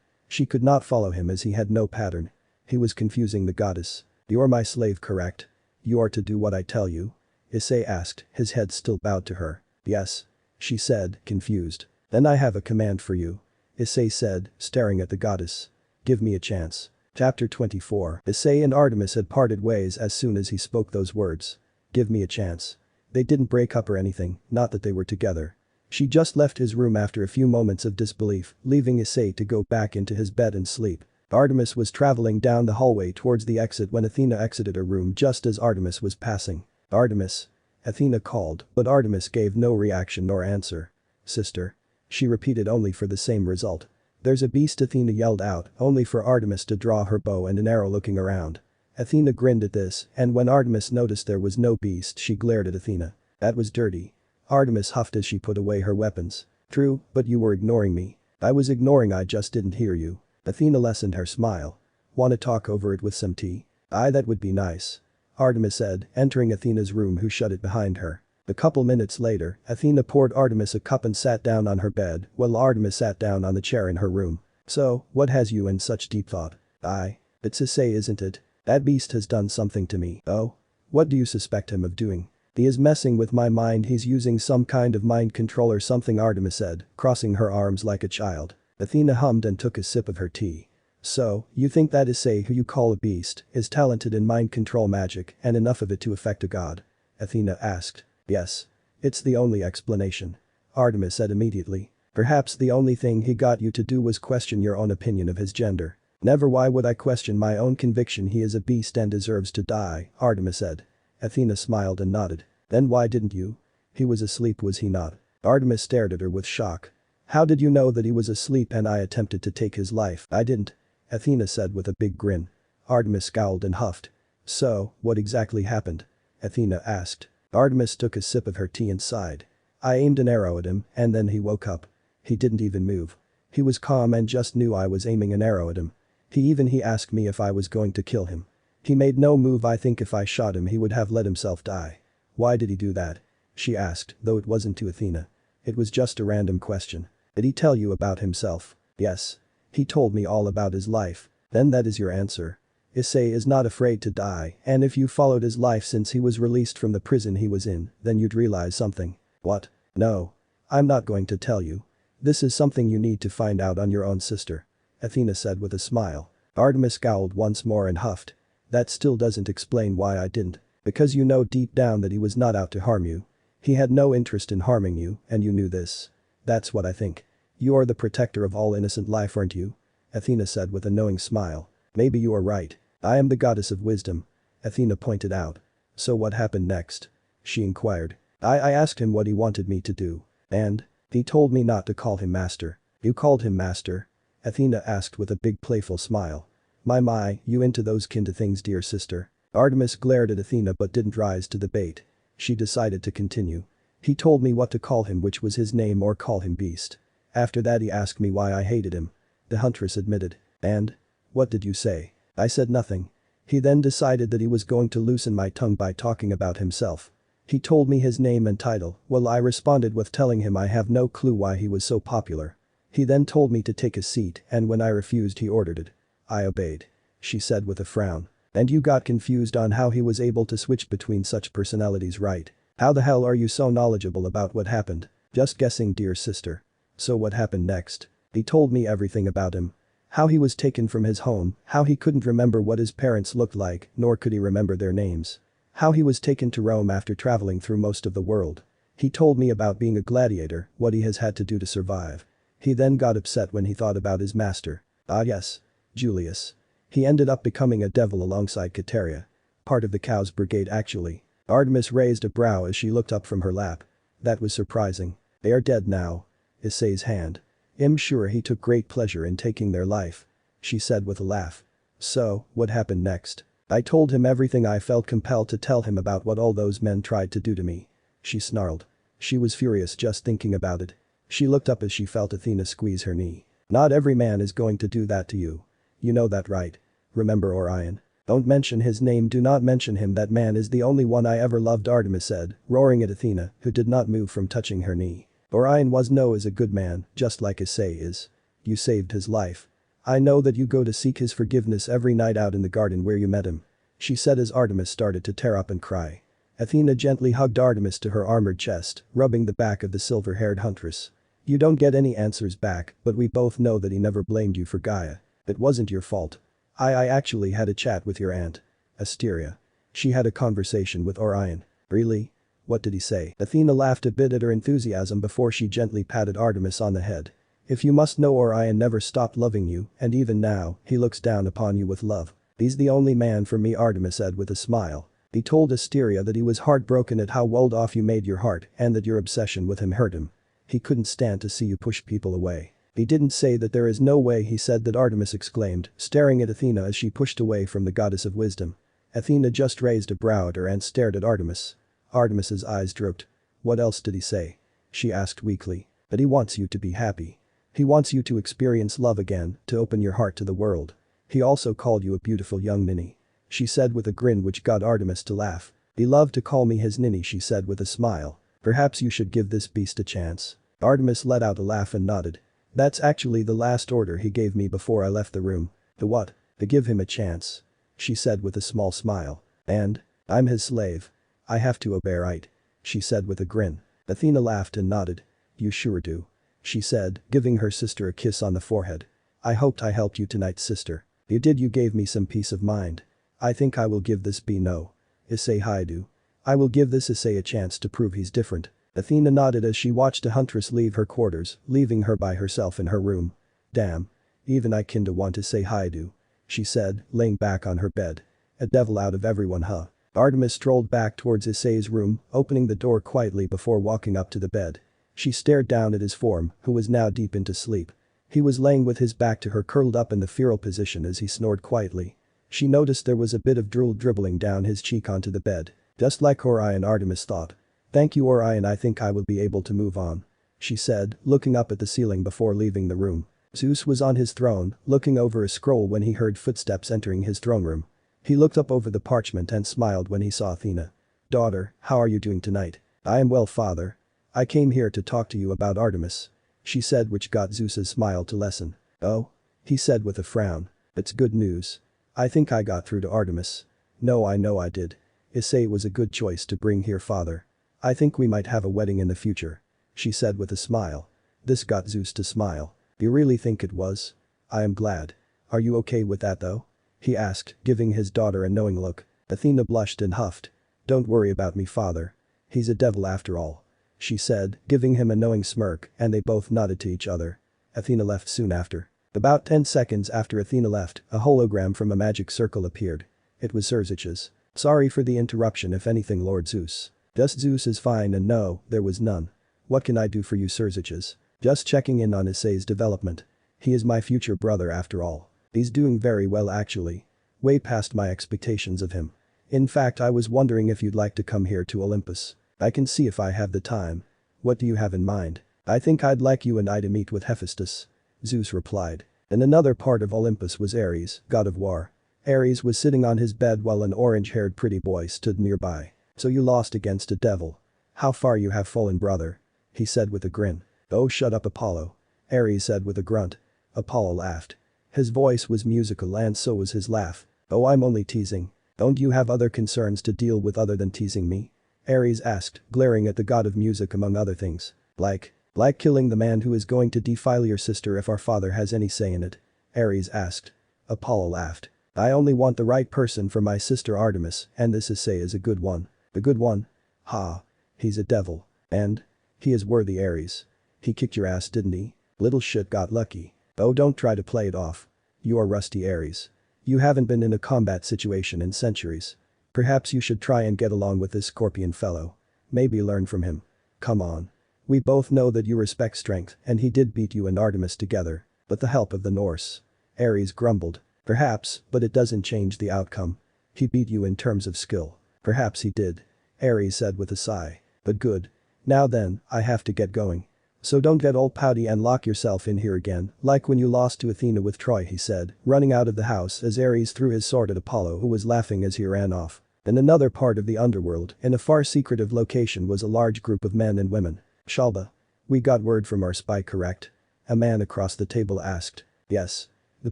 She could not follow him as he had no pattern. He was confusing the goddess. You're my slave, correct? You are to do what I tell you? Issei asked, his head still bowed to her. Yes. She said, confused. Then I have a command for you. Issei said, staring at the goddess. Give me a chance. Chapter 24. Issei and Artemis had parted ways as soon as he spoke those words. Give me a chance. They didn't break up or anything, not that they were together. She just left his room after a few moments of disbelief, leaving Issei to go back into his bed and sleep. Artemis was traveling down the hallway towards the exit when Athena exited her room just as Artemis was passing. Artemis. Athena called, but Artemis gave no reaction nor answer. Sister. She repeated only for the same result. There's a beast, Athena yelled out, only for Artemis to draw her bow and an arrow. Looking around. Athena grinned at this, and when Artemis noticed there was no beast she glared at Athena. That was dirty. Artemis huffed as she put away her weapons. True, but you were ignoring me. I was ignoring, I just didn't hear you. Athena lessened her smile. Wanna talk over it with some tea? Aye, that would be nice. Artemis said, entering Athena's room, who shut it behind her. A couple minutes later, Athena poured Artemis a cup and sat down on her bed while Artemis sat down on the chair in her room. So, what has you in such deep thought? Aye. It's Issei, isn't it? That beast has done something to me. Oh? What do you suspect him of doing? He is messing with my mind. He's using some kind of mind control or something, Artemis said, crossing her arms like a child. Athena hummed and took a sip of her tea. So, you think that Issei, who you call a beast, is talented in mind control magic and enough of it to affect a god? Athena asked. Yes. It's the only explanation. Artemis said immediately. Perhaps the only thing he got you to do was question your own opinion of his gender. Never, why would I question my own conviction he is a beast and deserves to die, Artemis said. Athena smiled and nodded. Then why didn't you? He was asleep, was he not? Artemis stared at her with shock. How did you know that he was asleep and I attempted to take his life? I didn't. Athena said with a big grin. Artemis scowled and huffed. So, what exactly happened? Athena asked. Artemis took a sip of her tea and sighed. I aimed an arrow at him and then he woke up. He didn't even move. He was calm and just knew I was aiming an arrow at him. He asked me if I was going to kill him. He made no move. I think if I shot him he would have let himself die. Why did he do that? She asked, though it wasn't to Athena. It was just a random question. Did he tell you about himself? Yes. He told me all about his life. Then that is your answer. Issei is not afraid to die, and if you followed his life since he was released from the prison he was in, then you'd realize something. What? No. I'm not going to tell you. This is something you need to find out on your own, sister. Athena said with a smile. Artemis scowled once more and huffed. That still doesn't explain why I didn't. Because you know deep down that he was not out to harm you. He had no interest in harming you, and you knew this. That's what I think. You are the protector of all innocent life, aren't you? Athena said with a knowing smile. Maybe you are right. I am the goddess of wisdom. Athena pointed out. So what happened next? She inquired. I asked him what he wanted me to do. And? He told me not to call him master. You called him master? Athena asked with a big playful smile. My, you into those kinda things, dear sister. Artemis glared at Athena but didn't rise to the bait. She decided to continue. He told me what to call him, which was his name, or call him beast. After that he asked me why I hated him. The huntress admitted. And? What did you say? I said nothing. He then decided that he was going to loosen my tongue by talking about himself. He told me his name and title. Well, I responded with telling him I have no clue why he was so popular. He then told me to take a seat, and when I refused he ordered it. I obeyed. She said with a frown. And you got confused on how he was able to switch between such personalities, right? How the hell are you so knowledgeable about what happened? Just guessing, dear sister. So what happened next? He told me everything about him. How he was taken from his home, how he couldn't remember what his parents looked like, nor could he remember their names. How he was taken to Rome after traveling through most of the world. He told me about being a gladiator, what he has had to do to survive. He then got upset when he thought about his master. Ah yes. Julius. He ended up becoming a devil alongside Kateria. Part of the Cows Brigade actually. Artemis raised a brow as she looked up from her lap. That was surprising. They are dead now. Issei's hand. I'm sure he took great pleasure in taking their life. She said with a laugh. So, what happened next? I told him everything. I felt compelled to tell him about what all those men tried to do to me. She snarled. She was furious just thinking about it. She looked up as she felt Athena squeeze her knee. Not every man is going to do that to you. You know that, right? Remember Orion? Don't mention his name, do not mention him. That man is the only one I ever loved, Artemis said, roaring at Athena, who did not move from touching her knee. Orion was a good man, just like Issei is. You saved his life. I know that you go to seek his forgiveness every night out in the garden where you met him. She said as Artemis started to tear up and cry. Athena gently hugged Artemis to her armored chest, rubbing the back of the silver-haired huntress. You don't get any answers back, but we both know that he never blamed you for Gaia. It wasn't your fault. I actually had a chat with your aunt. Asteria. She had a conversation with Orion. Really? What did he say? Athena laughed a bit at her enthusiasm before she gently patted Artemis on the head. If you must know, Orion never stopped loving you, and even now, he looks down upon you with love. He's the only man for me, Artemis said with a smile. He told Asteria that he was heartbroken at how walled off you made your heart and that your obsession with him hurt him. He couldn't stand to see you push people away. He didn't say that there is no way, he said, that Artemis exclaimed, staring at Athena as she pushed away from the goddess of wisdom. Athena just raised a brow at her and stared at Artemis. Artemis's eyes drooped. What else did he say? She asked weakly. That he wants you to be happy. He wants you to experience love again, to open your heart to the world. He also called you a beautiful young ninny. She said with a grin which got Artemis to laugh. He loved to call me his ninny, she said with a smile. Perhaps you should give this beast a chance. Artemis let out a laugh and nodded. That's actually the last order he gave me before I left the room. The what? To give him a chance. She said with a small smile. And? I'm his slave. I have to obey, right? She said with a grin. Athena laughed and nodded. You sure do. she said, giving her sister a kiss on the forehead. I hoped I helped you tonight, sister. You did, you gave me some peace of mind. I think I will give this no. Isseihyoudou. I will give this Issei a chance to prove he's different. Athena nodded as she watched a huntress leave her quarters, leaving her by herself in her room. Damn. Even I kinda want to say Hyoudou, she said, laying back on her bed. A devil out of everyone, huh? Artemis strolled back towards Issei's room, opening the door quietly before walking up to the bed. She stared down at his form, who was now deep into sleep. He was laying with his back to her, curled up in the feral position as he snored quietly. She noticed there was a bit of drool dribbling down his cheek onto the bed. Just like Orion, Artemis thought. Thank you, Orion, I think I will be able to move on, she said, looking up at the ceiling before leaving the room. Zeus was on his throne, looking over a scroll when he heard footsteps entering his throne room. He looked up over the parchment and smiled when he saw Athena. Daughter, how are you doing tonight? I am well, father. I came here to talk to you about Artemis, she said, which got Zeus's smile to lessen. Oh? He said with a frown. It's good news. I think I got through to Artemis. No, I know I did. Issei was a good choice to bring here, father. I think we might have a wedding in the future, she said with a smile. This got Zeus to smile. You really think it was? I am glad. Are you okay with that though? He asked, giving his daughter a knowing look. Athena blushed and huffed. Don't worry about me, father. He's a devil after all, she said, giving him a knowing smirk, and they both nodded to each other. Athena left soon after. About 10 seconds after Athena left, a hologram from a magic circle appeared. It was Serzich's. Sorry for the interruption, if anything, Lord Zeus. Just Zeus is fine, and no, there was none. What can I do for you, Serzich's? Just checking in on Issei's development. He is my future brother after all. He's doing very well actually. Way past my expectations of him. In fact, I was wondering if you'd like to come here to Olympus. I can see if I have the time. What do you have in mind? I think I'd like you and I to meet with Hephaestus, Zeus replied. In another part of Olympus was Ares, god of war. Ares was sitting on his bed while an orange-haired pretty boy stood nearby. So you lost against a devil. How far you have fallen, brother, he said with a grin. Oh, shut up, Apollo, Ares said with a grunt. Apollo laughed. His voice was musical and so was his laugh. Oh, I'm only teasing. Don't you have other concerns to deal with other than teasing me? Ares asked, glaring at the god of music among other things. Like killing the man who is going to defile your sister if our father has any say in it? Ares asked. Apollo laughed. I only want the right person for my sister Artemis, and this Issei is a good one. The good one? Ha. He's a devil. And? He is worthy, Ares. He kicked your ass, didn't he? Little shit got lucky. Oh, don't try to play it off. You are rusty, Ares. You haven't been in a combat situation in centuries. Perhaps you should try and get along with this scorpion fellow. Maybe learn from him. Come on. We both know that you respect strength, and he did beat you and Artemis together. But the help of the Norse. Ares grumbled. Perhaps, but it doesn't change the outcome. He beat you in terms of skill. Perhaps he did, Ares said with a sigh. But good. Now then, I have to get going. So don't get all pouty and lock yourself in here again, like when you lost to Athena with Troy, he said, running out of the house as Ares threw his sword at Apollo, who was laughing as he ran off. In another part of the underworld, in a far secretive location, was a large group of men and women. Shalba. We got word from our spy, correct? A man across the table asked. Yes. The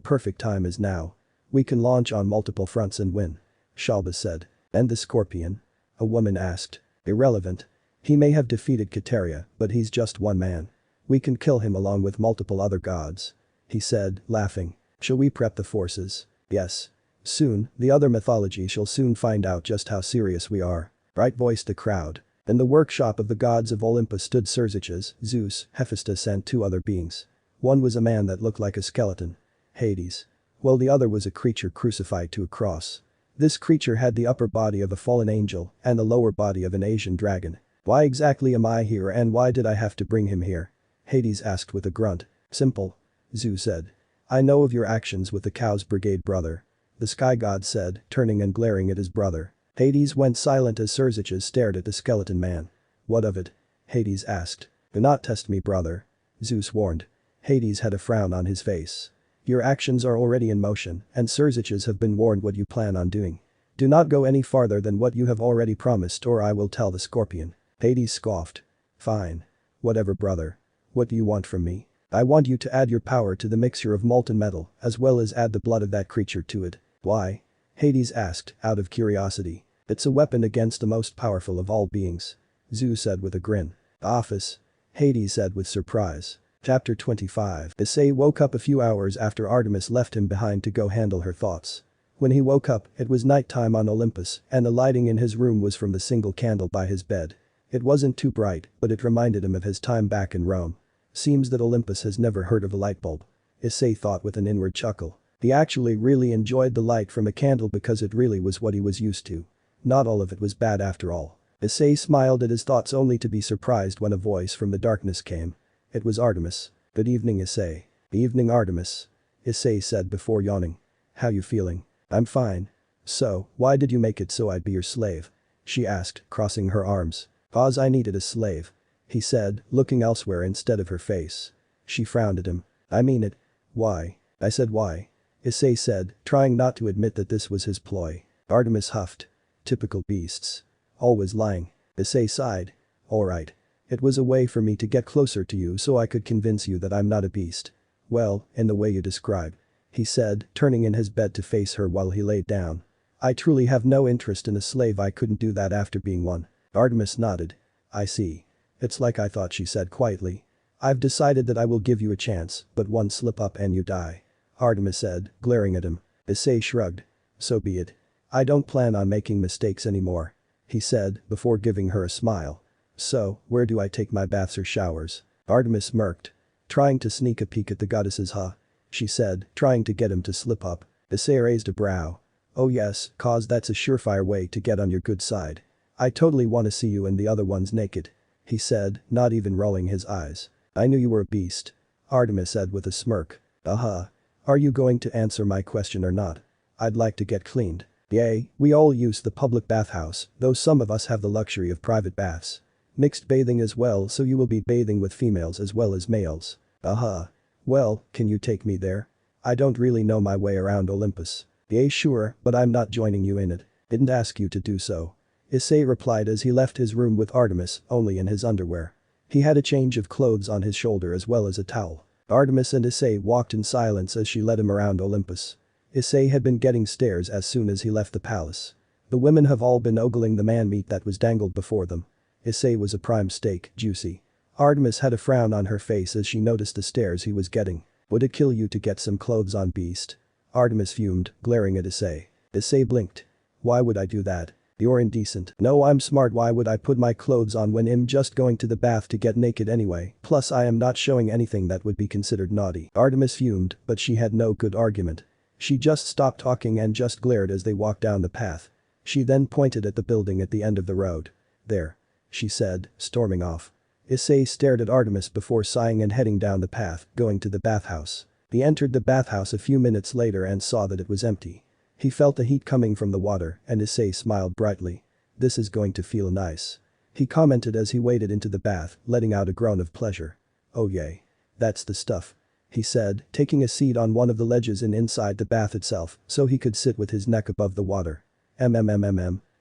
perfect time is now. We can launch on multiple fronts and win, Shalba said. And the scorpion? A woman asked. Irrelevant. He may have defeated Kateria, but he's just one man. We can kill him along with multiple other gods, he said, laughing. Shall we prep the forces? Yes. Soon, the other mythology shall soon find out just how serious we are. Right, voiced the crowd. In the workshop of the gods of Olympus stood Serzich's, Zeus, Hephaestus and 2 other beings. One was a man that looked like a skeleton. Hades. While the other was a creature crucified to a cross. This creature had the upper body of a fallen angel and the lower body of an Asian dragon. Why exactly am I here and why did I have to bring him here? Hades asked with a grunt. Simple. Zeus said. I know of your actions with the Chaos Brigade, brother. The sky god said, turning and glaring at his brother. Hades went silent as Serzich's stared at the skeleton man. What of it? Hades asked. Do not test me, brother, Zeus warned. Hades had a frown on his face. Your actions are already in motion, and Serzich's have been warned what you plan on doing. Do not go any farther than what you have already promised or I will tell the scorpion. Hades scoffed. Fine. Whatever, brother. What do you want from me? I want you to add your power to the mixture of molten metal as well as add the blood of that creature to it. Why? Hades asked, out of curiosity. It's a weapon against the most powerful of all beings, Zeus said with a grin. Office. Hades said with surprise. Chapter 25. Issei woke up a few hours after Artemis left him behind to go handle her thoughts. When he woke up, it was nighttime on Olympus, and the lighting in his room was from the single candle by his bed. It wasn't too bright, but it reminded him of his time back in Rome. Seems that Olympus has never heard of a light bulb. Issei thought with an inward chuckle. He actually really enjoyed the light from a candle because it really was what he was used to. Not all of it was bad after all. Issei smiled at his thoughts only to be surprised when a voice from the darkness came. It was Artemis. "Good evening, Issei." "Evening, Artemis," Issei said before yawning. "How you feeling?" "I'm fine." "So, why did you make it so I'd be your slave?" she asked, crossing her arms. "'Cause I needed a slave," he said, looking elsewhere instead of her face. She frowned at him. "I mean it." "Why?" "I said why," Issei said, trying not to admit that this was his ploy. Artemis huffed. "Typical beasts. Always lying." Issei sighed. "Alright. It was a way for me to get closer to you so I could convince you that I'm not a beast." "Well, in the way you describe," he said, turning in his bed to face her while he laid down. "I truly have no interest in a slave. I couldn't do that after being one." Artemis nodded. "I see. It's like I thought," she said quietly. "I've decided that I will give you a chance, but one slip up and you die," Artemis said, glaring at him. Issei shrugged. "So be it. I don't plan on making mistakes anymore," he said, before giving her a smile. "So, where do I take my baths or showers?" Artemis smirked. "Trying to sneak a peek at the goddesses, huh?" she said, trying to get him to slip up. Issei raised a brow. "Oh yes, 'cause that's a surefire way to get on your good side. I totally wanna see you and the other ones naked," he said, not even rolling his eyes. "I knew you were a beast," Artemis said with a smirk. "Uh-huh. Are you going to answer my question or not?" "I'd like to get cleaned." "Yay, we all use the public bathhouse, though some of us have the luxury of private baths. Mixed bathing as well, so you will be bathing with females as well as males." "Uh-huh. Well, can you take me there? I don't really know my way around Olympus." "Yeah, sure, but I'm not joining you in it. Didn't ask you to do so," Issei replied as he left his room with Artemis, only in his underwear. He had a change of clothes on his shoulder as well as a towel. Artemis and Issei walked in silence as she led him around Olympus. Issei had been getting stares as soon as he left the palace. The women have all been ogling the man meat that was dangled before them. Issei was a prime steak, juicy. Artemis had a frown on her face as she noticed the stares he was getting. "Would it kill you to get some clothes on, beast?" Artemis fumed, glaring at Issei. Issei blinked. "Why would I do that? You're indecent." "No, I'm smart. Why would I put my clothes on when I'm just going to the bath to get naked anyway, plus I am not showing anything that would be considered naughty." Artemis fumed, but she had no good argument. She just stopped talking and just glared as they walked down the path. She then pointed at the building at the end of the road. "There," she said, storming off. Issei stared at Artemis before sighing and heading down the path, going to the bathhouse. He entered the bathhouse a few minutes later and saw that it was empty. He felt the heat coming from the water and Issei smiled brightly. "This is going to feel nice," he commented as he waded into the bath, letting out a groan of pleasure. "Oh yay. That's the stuff," he said, taking a seat on one of the ledges inside the bath itself so he could sit with his neck above the water.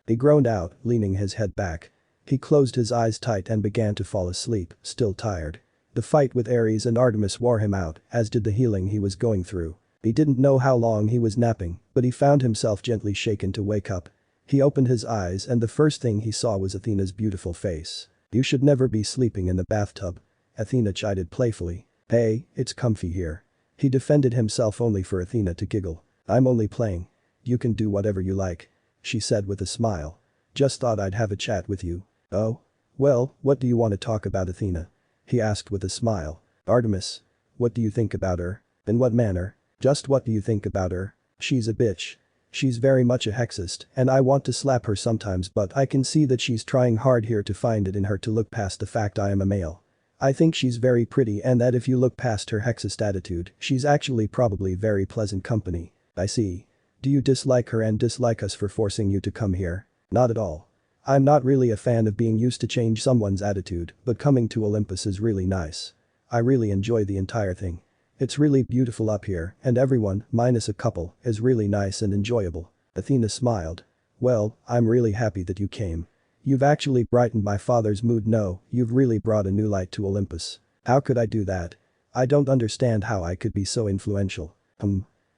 He groaned out, leaning his head back. He closed his eyes tight and began to fall asleep, still tired. The fight with Ares and Artemis wore him out, as did the healing he was going through. He didn't know how long he was napping, but he found himself gently shaken to wake up. He opened his eyes and the first thing he saw was Athena's beautiful face. "You should never be sleeping in the bathtub," Athena chided playfully. "Hey, it's comfy here." He defended himself only for Athena to giggle. "I'm only playing. You can do whatever you like," she said with a smile. "Just thought I'd have a chat with you." "Oh? Well, what do you want to talk about, Athena?" he asked with a smile. "Artemis. What do you think about her?" "In what manner?" "Just what do you think about her?" "She's a bitch. She's very much a hexist and I want to slap her sometimes, but I can see that she's trying hard here to find it in her to look past the fact I am a male. I think she's very pretty and that if you look past her hexist attitude, she's actually probably very pleasant company." "I see. Do you dislike her and dislike us for forcing you to come here?" "Not at all. I'm not really a fan of being used to change someone's attitude, but coming to Olympus is really nice. I really enjoy the entire thing. It's really beautiful up here and everyone, minus a couple, is really nice and enjoyable." Athena smiled. "Well, I'm really happy that you came. You've actually brightened my father's mood. No, you've really brought a new light to Olympus." "How could I do that? I don't understand how I could be so influential."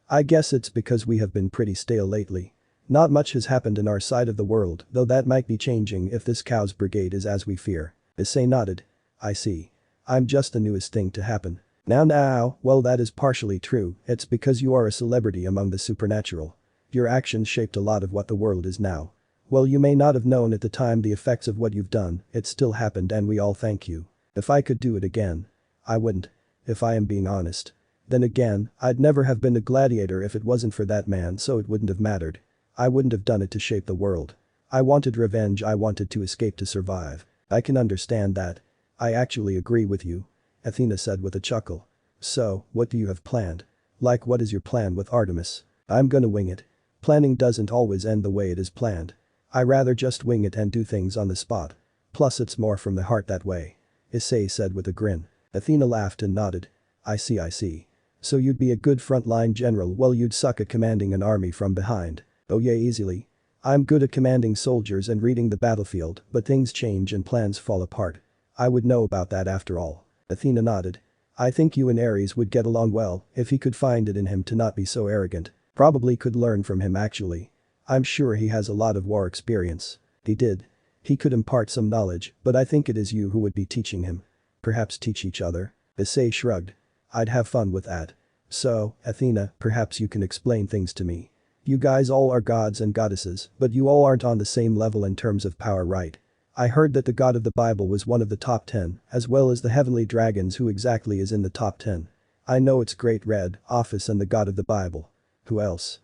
I guess it's because we have been pretty stale lately. Not much has happened in our side of the world, though that might be changing if this Chaos Brigade is as we fear." Issei nodded. "I see. I'm just the newest thing to happen. Now, well that is partially true, it's because you are a celebrity among the supernatural. Your actions shaped a lot of what the world is now. Well you may not have known at the time the effects of what you've done, it still happened and we all thank you. If I could do it again. I wouldn't. If I am being honest. Then again, I'd never have been a gladiator if it wasn't for that man so it wouldn't have mattered. I wouldn't have done it to shape the world. I wanted revenge, I wanted to escape to survive. I can understand that. I actually agree with you. Athena said with a chuckle. So, what do you have planned? Like what is your plan with Artemis? I'm gonna wing it. Planning doesn't always end the way it is planned. I rather just wing it and do things on the spot. Plus it's more from the heart that way. Issei said with a grin. Athena laughed and nodded. I see. So you'd be a good frontline general while you'd suck at commanding an army from behind. Oh yeah, easily. I'm good at commanding soldiers and reading the battlefield, but things change and plans fall apart. I would know about that after all. Athena nodded. I think you and Ares would get along well if he could find it in him to not be so arrogant. Probably could learn from him actually. I'm sure he has a lot of war experience. He did. He could impart some knowledge, but I think it is you who would be teaching him. Perhaps teach each other? Issei shrugged. I'd have fun with that. So, Athena, perhaps you can explain things to me. You guys all are gods and goddesses, but you all aren't on the same level in terms of power, right? I heard that the god of the Bible was one of the top 10, as well as the heavenly dragons. Who exactly is in the top 10? I know it's Great Red, Office and the god of the Bible. Who else?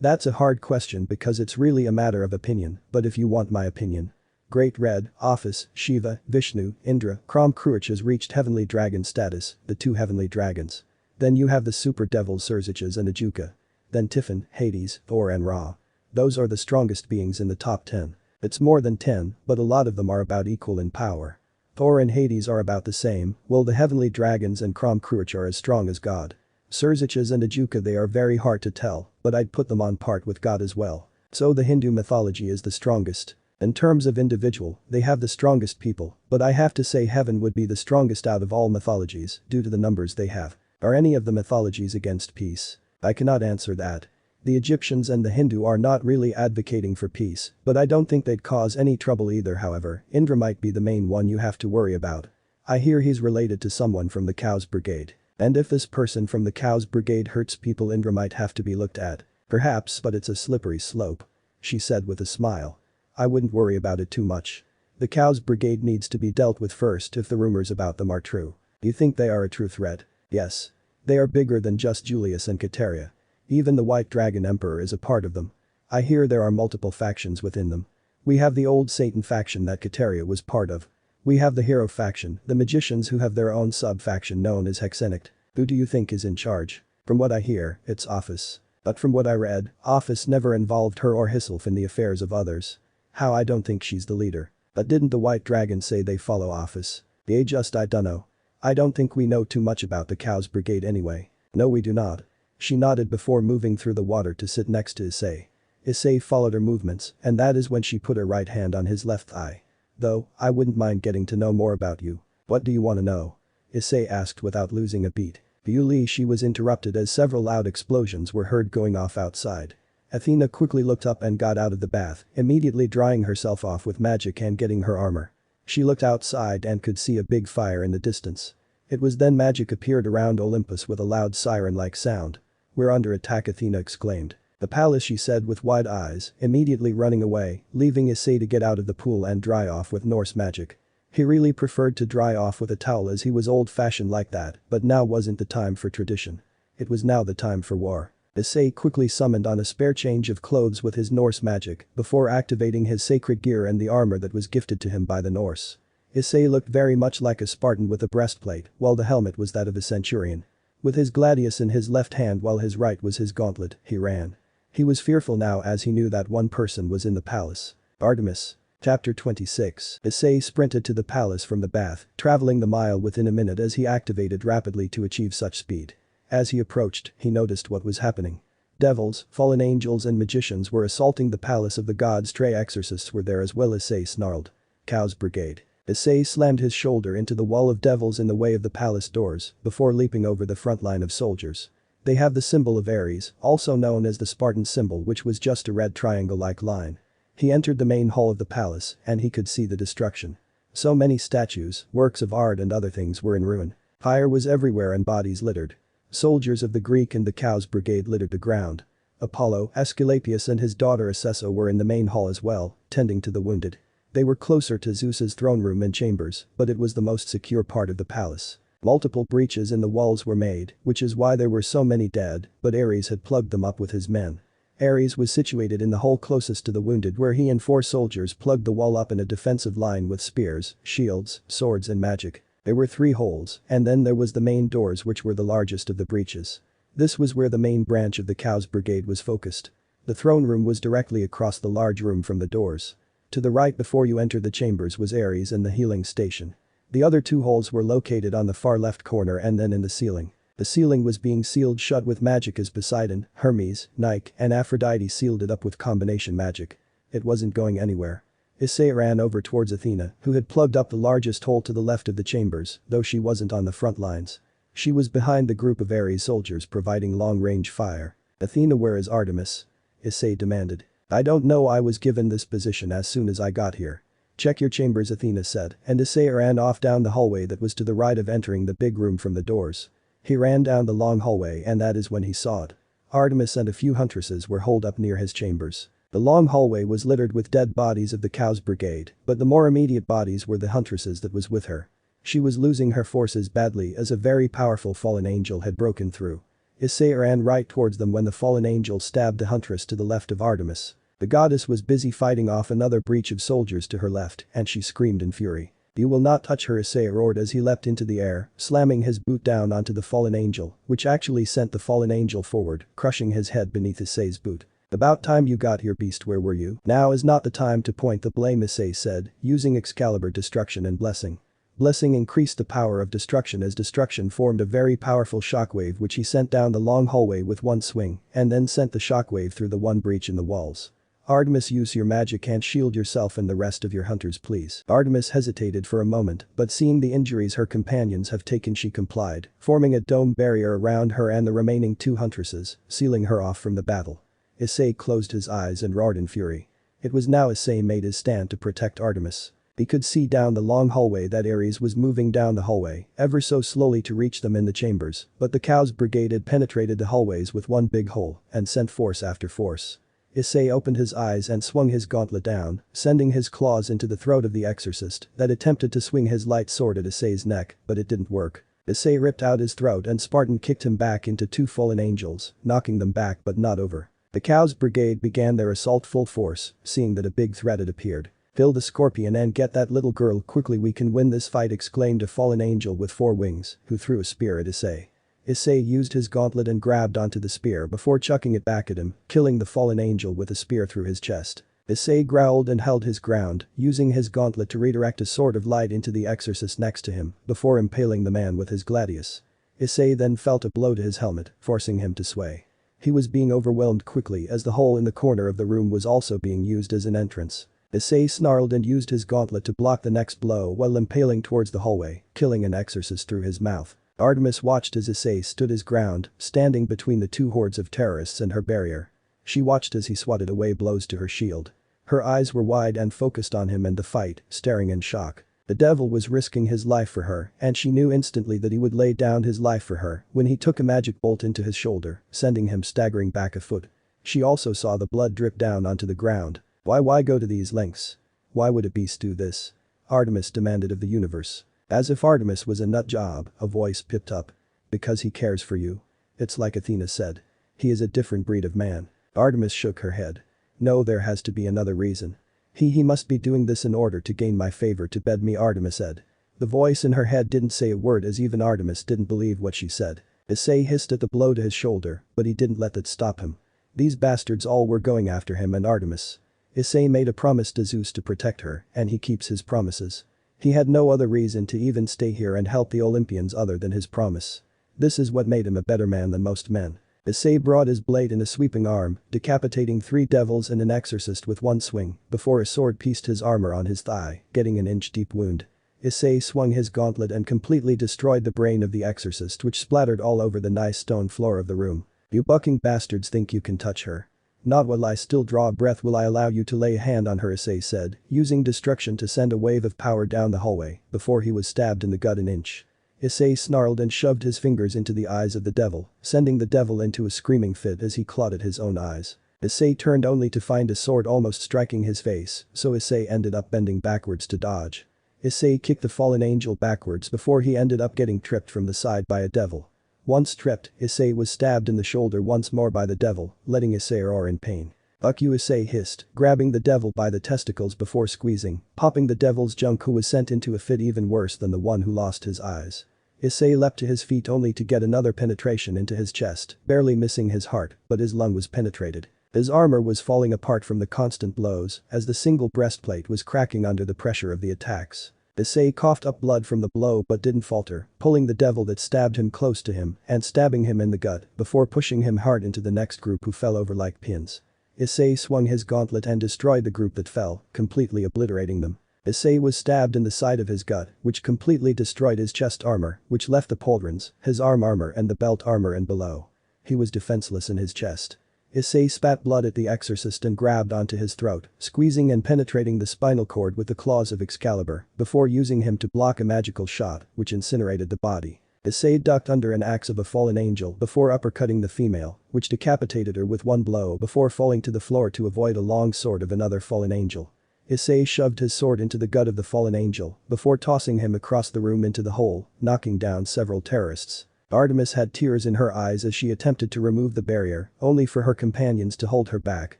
That's a hard question because it's really a matter of opinion, but if you want my opinion. Great Red, Office, Shiva, Vishnu, Indra, Kruch has reached heavenly dragon status, the 2 heavenly dragons. Then you have the super devils Surziches and Ajuka. Then Typhon, Hades, Thor and Ra. Those are the strongest beings in the top 10. It's more than 10, but a lot of them are about equal in power. Thor and Hades are about the same, while the heavenly dragons and Kruch are as strong as God. Surziches and Ajuka, they are very hard to tell, but I'd put them on par with God as well. So the Hindu mythology is the strongest. In terms of individual, they have the strongest people, but I have to say heaven would be the strongest out of all mythologies due to the numbers they have. Are any of the mythologies against peace? I cannot answer that. The Egyptians and the Hindu are not really advocating for peace, but I don't think they'd cause any trouble either. However, Indra might be the main one you have to worry about. I hear he's related to someone from the Cows Brigade. And if this person from the Cows Brigade hurts people, Indra might have to be looked at. Perhaps, but it's a slippery slope. She said with a smile. I wouldn't worry about it too much. The Cows Brigade needs to be dealt with first if the rumors about them are true. You think they are a true threat? Yes. They are bigger than just Julius and Kateria. Even the White Dragon Emperor is a part of them. I hear there are multiple factions within them. We have the old Satan faction that Kateria was part of. We have the hero faction, the magicians who have their own sub-faction known as Hexenict. Who do you think is in charge? From what I hear, it's Office. But from what I read, Office never involved her or herself in the affairs of others. How? I don't think she's the leader. But didn't the White Dragon say they follow Office? I dunno. I don't think we know too much about the Cows Brigade anyway. No, we do not. She nodded before moving through the water to sit next to Issei. Issei followed her movements, and that is when she put her right hand on his left thigh. Though, I wouldn't mind getting to know more about you. What do you want to know? Issei asked without losing a beat. She was interrupted as several loud explosions were heard going off outside. Athena quickly looked up and got out of the bath, immediately drying herself off with magic and getting her armor. She looked outside and could see a big fire in the distance. It was then magic appeared around Olympus with a loud siren-like sound. We're under attack, Athena exclaimed. The palace, she said with wide eyes, immediately running away, leaving Issei to get out of the pool and dry off with Norse magic. He really preferred to dry off with a towel as he was old-fashioned like that, but now wasn't the time for tradition. It was now the time for war. Issei quickly summoned on a spare change of clothes with his Norse magic before activating his sacred gear and the armor that was gifted to him by the Norse. Issei looked very much like a Spartan with a breastplate, while the helmet was that of a centurion. With his gladius in his left hand while his right was his gauntlet, he ran. He was fearful now as he knew that one person was in the palace. Artemis. Chapter 26. Issei sprinted to the palace from the bath, traveling the mile within a minute as he activated rapidly to achieve such speed. As he approached, he noticed what was happening. Devils, fallen angels and magicians were assaulting the palace of the gods. Stray exorcists were there as well. Issei snarled. Cows Brigade. Issei slammed his shoulder into the wall of devils in the way of the palace doors before leaping over the front line of soldiers. They have the symbol of Ares, also known as the Spartan symbol, which was just a red triangle-like line. He entered the main hall of the palace and he could see the destruction. So many statues, works of art and other things were in ruin. Fire was everywhere and bodies littered. Soldiers of the Greek and the Cows Brigade littered the ground. Apollo, Aesculapius and his daughter Issei were in the main hall as well, tending to the wounded. They were closer to Zeus's throne room and chambers, but it was the most secure part of the palace. Multiple breaches in the walls were made, which is why there were so many dead, but Ares had plugged them up with his men. Ares was situated in the hole closest to the wounded where he and 4 soldiers plugged the wall up in a defensive line with spears, shields, swords and magic. There were 3 holes, and then there was the main doors which were the largest of the breaches. This was where the main branch of the Cows Brigade was focused. The throne room was directly across the large room from the doors. To the right before you entered the chambers was Ares and the healing station. The other 2 holes were located on the far left corner and then in the ceiling. The ceiling was being sealed shut with magic as Poseidon, Hermes, Nike and Aphrodite sealed it up with combination magic. It wasn't going anywhere. Issei ran over towards Athena, who had plugged up the largest hole to the left of the chambers, though she wasn't on the front lines. She was behind the group of Ares soldiers providing long-range fire. Athena, where is Artemis? Issei demanded. I don't know, I was given this position as soon as I got here. Check your chambers, Athena said, and Issei ran off down the hallway that was to the right of entering the big room from the doors. He ran down the long hallway and that is when he saw it. Artemis and a few huntresses were holed up near his chambers. The long hallway was littered with dead bodies of the Cows Brigade, but the more immediate bodies were the huntresses that was with her. She was losing her forces badly as a very powerful fallen angel had broken through. Issei ran right towards them when the fallen angel stabbed the huntress to the left of Artemis. The goddess was busy fighting off another breach of soldiers to her left and she screamed in fury. You will not touch her, Issei roared as he leapt into the air, slamming his boot down onto the fallen angel, which actually sent the fallen angel forward, crushing his head beneath Issei's boot. About time you got here, beast, where were you? Now is not the time to point the blame, Issei said, using Excalibur destruction and blessing. Blessing increased the power of destruction as destruction formed a very powerful shockwave which he sent down the long hallway with one swing and then sent the shockwave through the one breach in the walls. Artemis, use your magic and shield yourself and the rest of your hunters, please. Artemis hesitated for a moment, but seeing the injuries her companions have taken she complied, forming a dome barrier around her and the remaining 2 huntresses, sealing her off from the battle. Issei closed his eyes and roared in fury. It was now Issei made his stand to protect Artemis. He could see down the long hallway that Ares was moving down the hallway, ever so slowly to reach them in the chambers, but the Cows Brigade had penetrated the hallways with one big hole and sent force after force. Issei opened his eyes and swung his gauntlet down, sending his claws into the throat of the exorcist that attempted to swing his light sword at Issei's neck, but it didn't work. Issei ripped out his throat and Spartan kicked him back into 2 fallen angels, knocking them back but not over. The Cows Brigade began their assault full force, seeing that a big threat had appeared. Kill the scorpion and get that little girl quickly, we can win this fight, exclaimed a fallen angel with 4 wings, who threw a spear at Issei. Issei used his gauntlet and grabbed onto the spear before chucking it back at him, killing the fallen angel with a spear through his chest. Issei growled and held his ground, using his gauntlet to redirect a sword of light into the exorcist next to him, before impaling the man with his gladius. Issei then felt a blow to his helmet, forcing him to sway. He was being overwhelmed quickly as the hole in the corner of the room was also being used as an entrance. Issei snarled and used his gauntlet to block the next blow while impaling towards the hallway, killing an exorcist through his mouth. Artemis watched as Issei stood his ground, standing between the 2 hordes of terrorists and her barrier. She watched as he swatted away blows to her shield. Her eyes were wide and focused on him and the fight, staring in shock. The devil was risking his life for her and she knew instantly that he would lay down his life for her when he took a magic bolt into his shoulder, sending him staggering back a foot. She also saw the blood drip down onto the ground. Why go to these lengths? Why would a beast do this? Artemis demanded of the universe. As if Artemis was a nut job, a voice piped up. Because he cares for you. It's like Athena said. He is a different breed of man. Artemis shook her head. No, there has to be another reason. He must be doing this in order to gain my favor, to bed me, Artemis said. The voice in her head didn't say a word as even Artemis didn't believe what she said. Issei hissed at the blow to his shoulder, but he didn't let that stop him. These bastards all were going after him and Artemis. Issei made a promise to Zeus to protect her, and he keeps his promises. He had no other reason to even stay here and help the Olympians other than his promise. This is what made him a better man than most men. Issei brought his blade in a sweeping arm, decapitating 3 devils and an exorcist with one swing, before a sword pieced his armor on his thigh, getting an inch-deep wound. Issei swung his gauntlet and completely destroyed the brain of the exorcist, which splattered all over the nice stone floor of the room. You bucking bastards think you can touch her? Not while I still draw a breath will I allow you to lay a hand on her, Issei said, using destruction to send a wave of power down the hallway before he was stabbed in the gut an inch. Issei snarled and shoved his fingers into the eyes of the devil, sending the devil into a screaming fit as he clawed at his own eyes. Issei turned only to find a sword almost striking his face, so Issei ended up bending backwards to dodge. Issei kicked the fallen angel backwards before he ended up getting tripped from the side by a devil. Once tripped, Issei was stabbed in the shoulder once more by the devil, letting Issei roar in pain. "Fuck you," Issei hissed, grabbing the devil by the testicles before squeezing, popping the devil's junk, who was sent into a fit even worse than the one who lost his eyes. Issei leapt to his feet only to get another penetration into his chest, barely missing his heart, but his lung was penetrated. His armor was falling apart from the constant blows as the single breastplate was cracking under the pressure of the attacks. Issei coughed up blood from the blow but didn't falter, pulling the devil that stabbed him close to him and stabbing him in the gut before pushing him hard into the next group, who fell over like pins. Issei swung his gauntlet and destroyed the group that fell, completely obliterating them. Issei was stabbed in the side of his gut, which completely destroyed his chest armor, which left the pauldrons, his arm armor and the belt armor and below. He was defenseless in his chest. Issei spat blood at the exorcist and grabbed onto his throat, squeezing and penetrating the spinal cord with the claws of Excalibur before using him to block a magical shot which incinerated the body. Issei ducked under an axe of a fallen angel before uppercutting the female, which decapitated her with one blow before falling to the floor to avoid a long sword of another fallen angel. Issei shoved his sword into the gut of the fallen angel before tossing him across the room into the hole, knocking down several terrorists. Artemis had tears in her eyes as she attempted to remove the barrier, only for her companions to hold her back,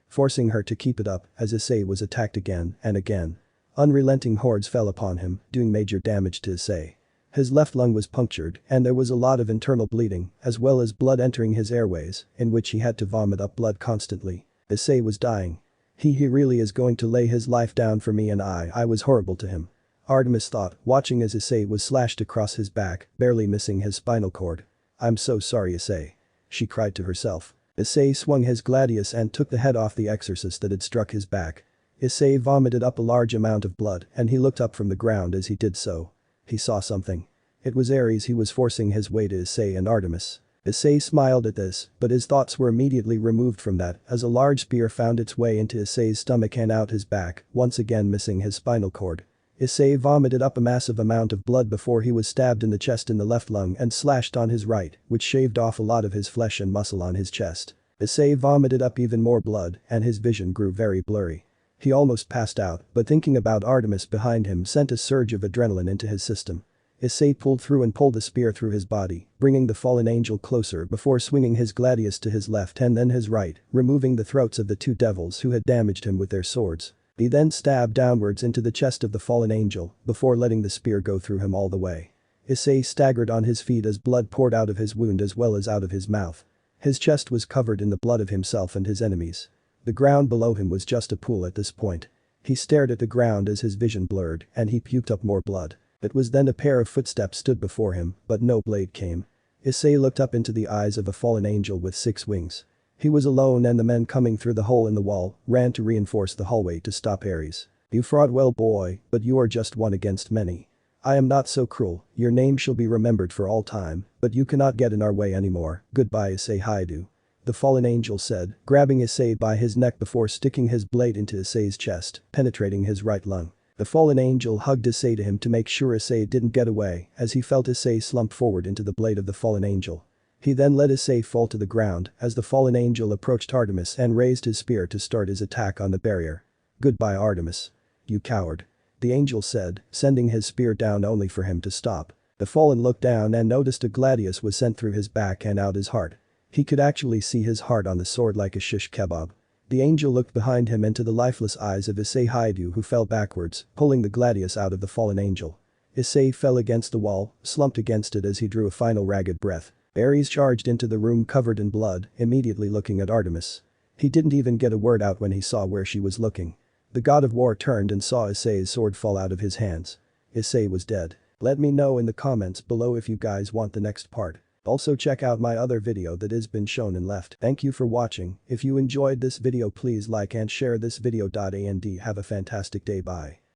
forcing her to keep it up as Issei was attacked again and again. Unrelenting hordes fell upon him, doing major damage to Issei. His left lung was punctured and there was a lot of internal bleeding, as well as blood entering his airways, in which he had to vomit up blood constantly. Issei was dying. He really is going to lay his life down for me, and I was horrible to him. Artemis thought, watching as Issei was slashed across his back, barely missing his spinal cord. "I'm so sorry, Issei," she cried to herself. Issei swung his gladius and took the head off the exorcist that had struck his back. Issei vomited up a large amount of blood and he looked up from the ground as he did so. He saw something. It was Ares. He was forcing his way to Issei and Artemis. Issei smiled at this, but his thoughts were immediately removed from that as a large spear found its way into Issei's stomach and out his back, once again missing his spinal cord. Issei vomited up a massive amount of blood before he was stabbed in the chest in the left lung and slashed on his right, which shaved off a lot of his flesh and muscle on his chest. Issei vomited up even more blood and his vision grew very blurry. He almost passed out, but thinking about Artemis behind him sent a surge of adrenaline into his system. Issei pulled through and pulled the spear through his body, bringing the fallen angel closer before swinging his gladius to his left and then his right, removing the throats of the two devils who had damaged him with their swords. He then stabbed downwards into the chest of the fallen angel before letting the spear go through him all the way. Issei staggered on his feet as blood poured out of his wound as well as out of his mouth. His chest was covered in the blood of himself and his enemies. The ground below him was just a pool at this point. He stared at the ground as his vision blurred and he puked up more blood. It was then a pair of footsteps stood before him, but no blade came. Issei looked up into the eyes of a fallen angel with 6 wings. He was alone and the men coming through the hole in the wall ran to reinforce the hallway to stop Ares. "You fought well, boy, but you are just one against many. I am not so cruel, your name shall be remembered for all time, but you cannot get in our way anymore, goodbye Isseihyoudou," the fallen angel said, grabbing Issei by his neck before sticking his blade into Issei's chest, penetrating his right lung. The fallen angel hugged Issei to him to make sure Issei didn't get away as he felt Issei slump forward into the blade of the fallen angel. He then let Issei fall to the ground as the fallen angel approached Artemis and raised his spear to start his attack on the barrier. "Goodbye, Artemis. You coward," the angel said, sending his spear down only for him to stop. The fallen looked down and noticed a gladius was sent through his back and out his heart. He could actually see his heart on the sword like a shish kebab. The angel looked behind him into the lifeless eyes of Isseihyoudou, who fell backwards, pulling the gladius out of the fallen angel. Issei fell against the wall, slumped against it as he drew a final ragged breath. Ares charged into the room covered in blood, immediately looking at Artemis. He didn't even get a word out when he saw where she was looking. The god of war turned and saw Issei's sword fall out of his hands. Issei was dead. Let me know in the comments below if you guys want the next part. Also check out my other video that has been shown and left. Thank you for watching. If you enjoyed this video please like and share this video. And have a fantastic day. Bye.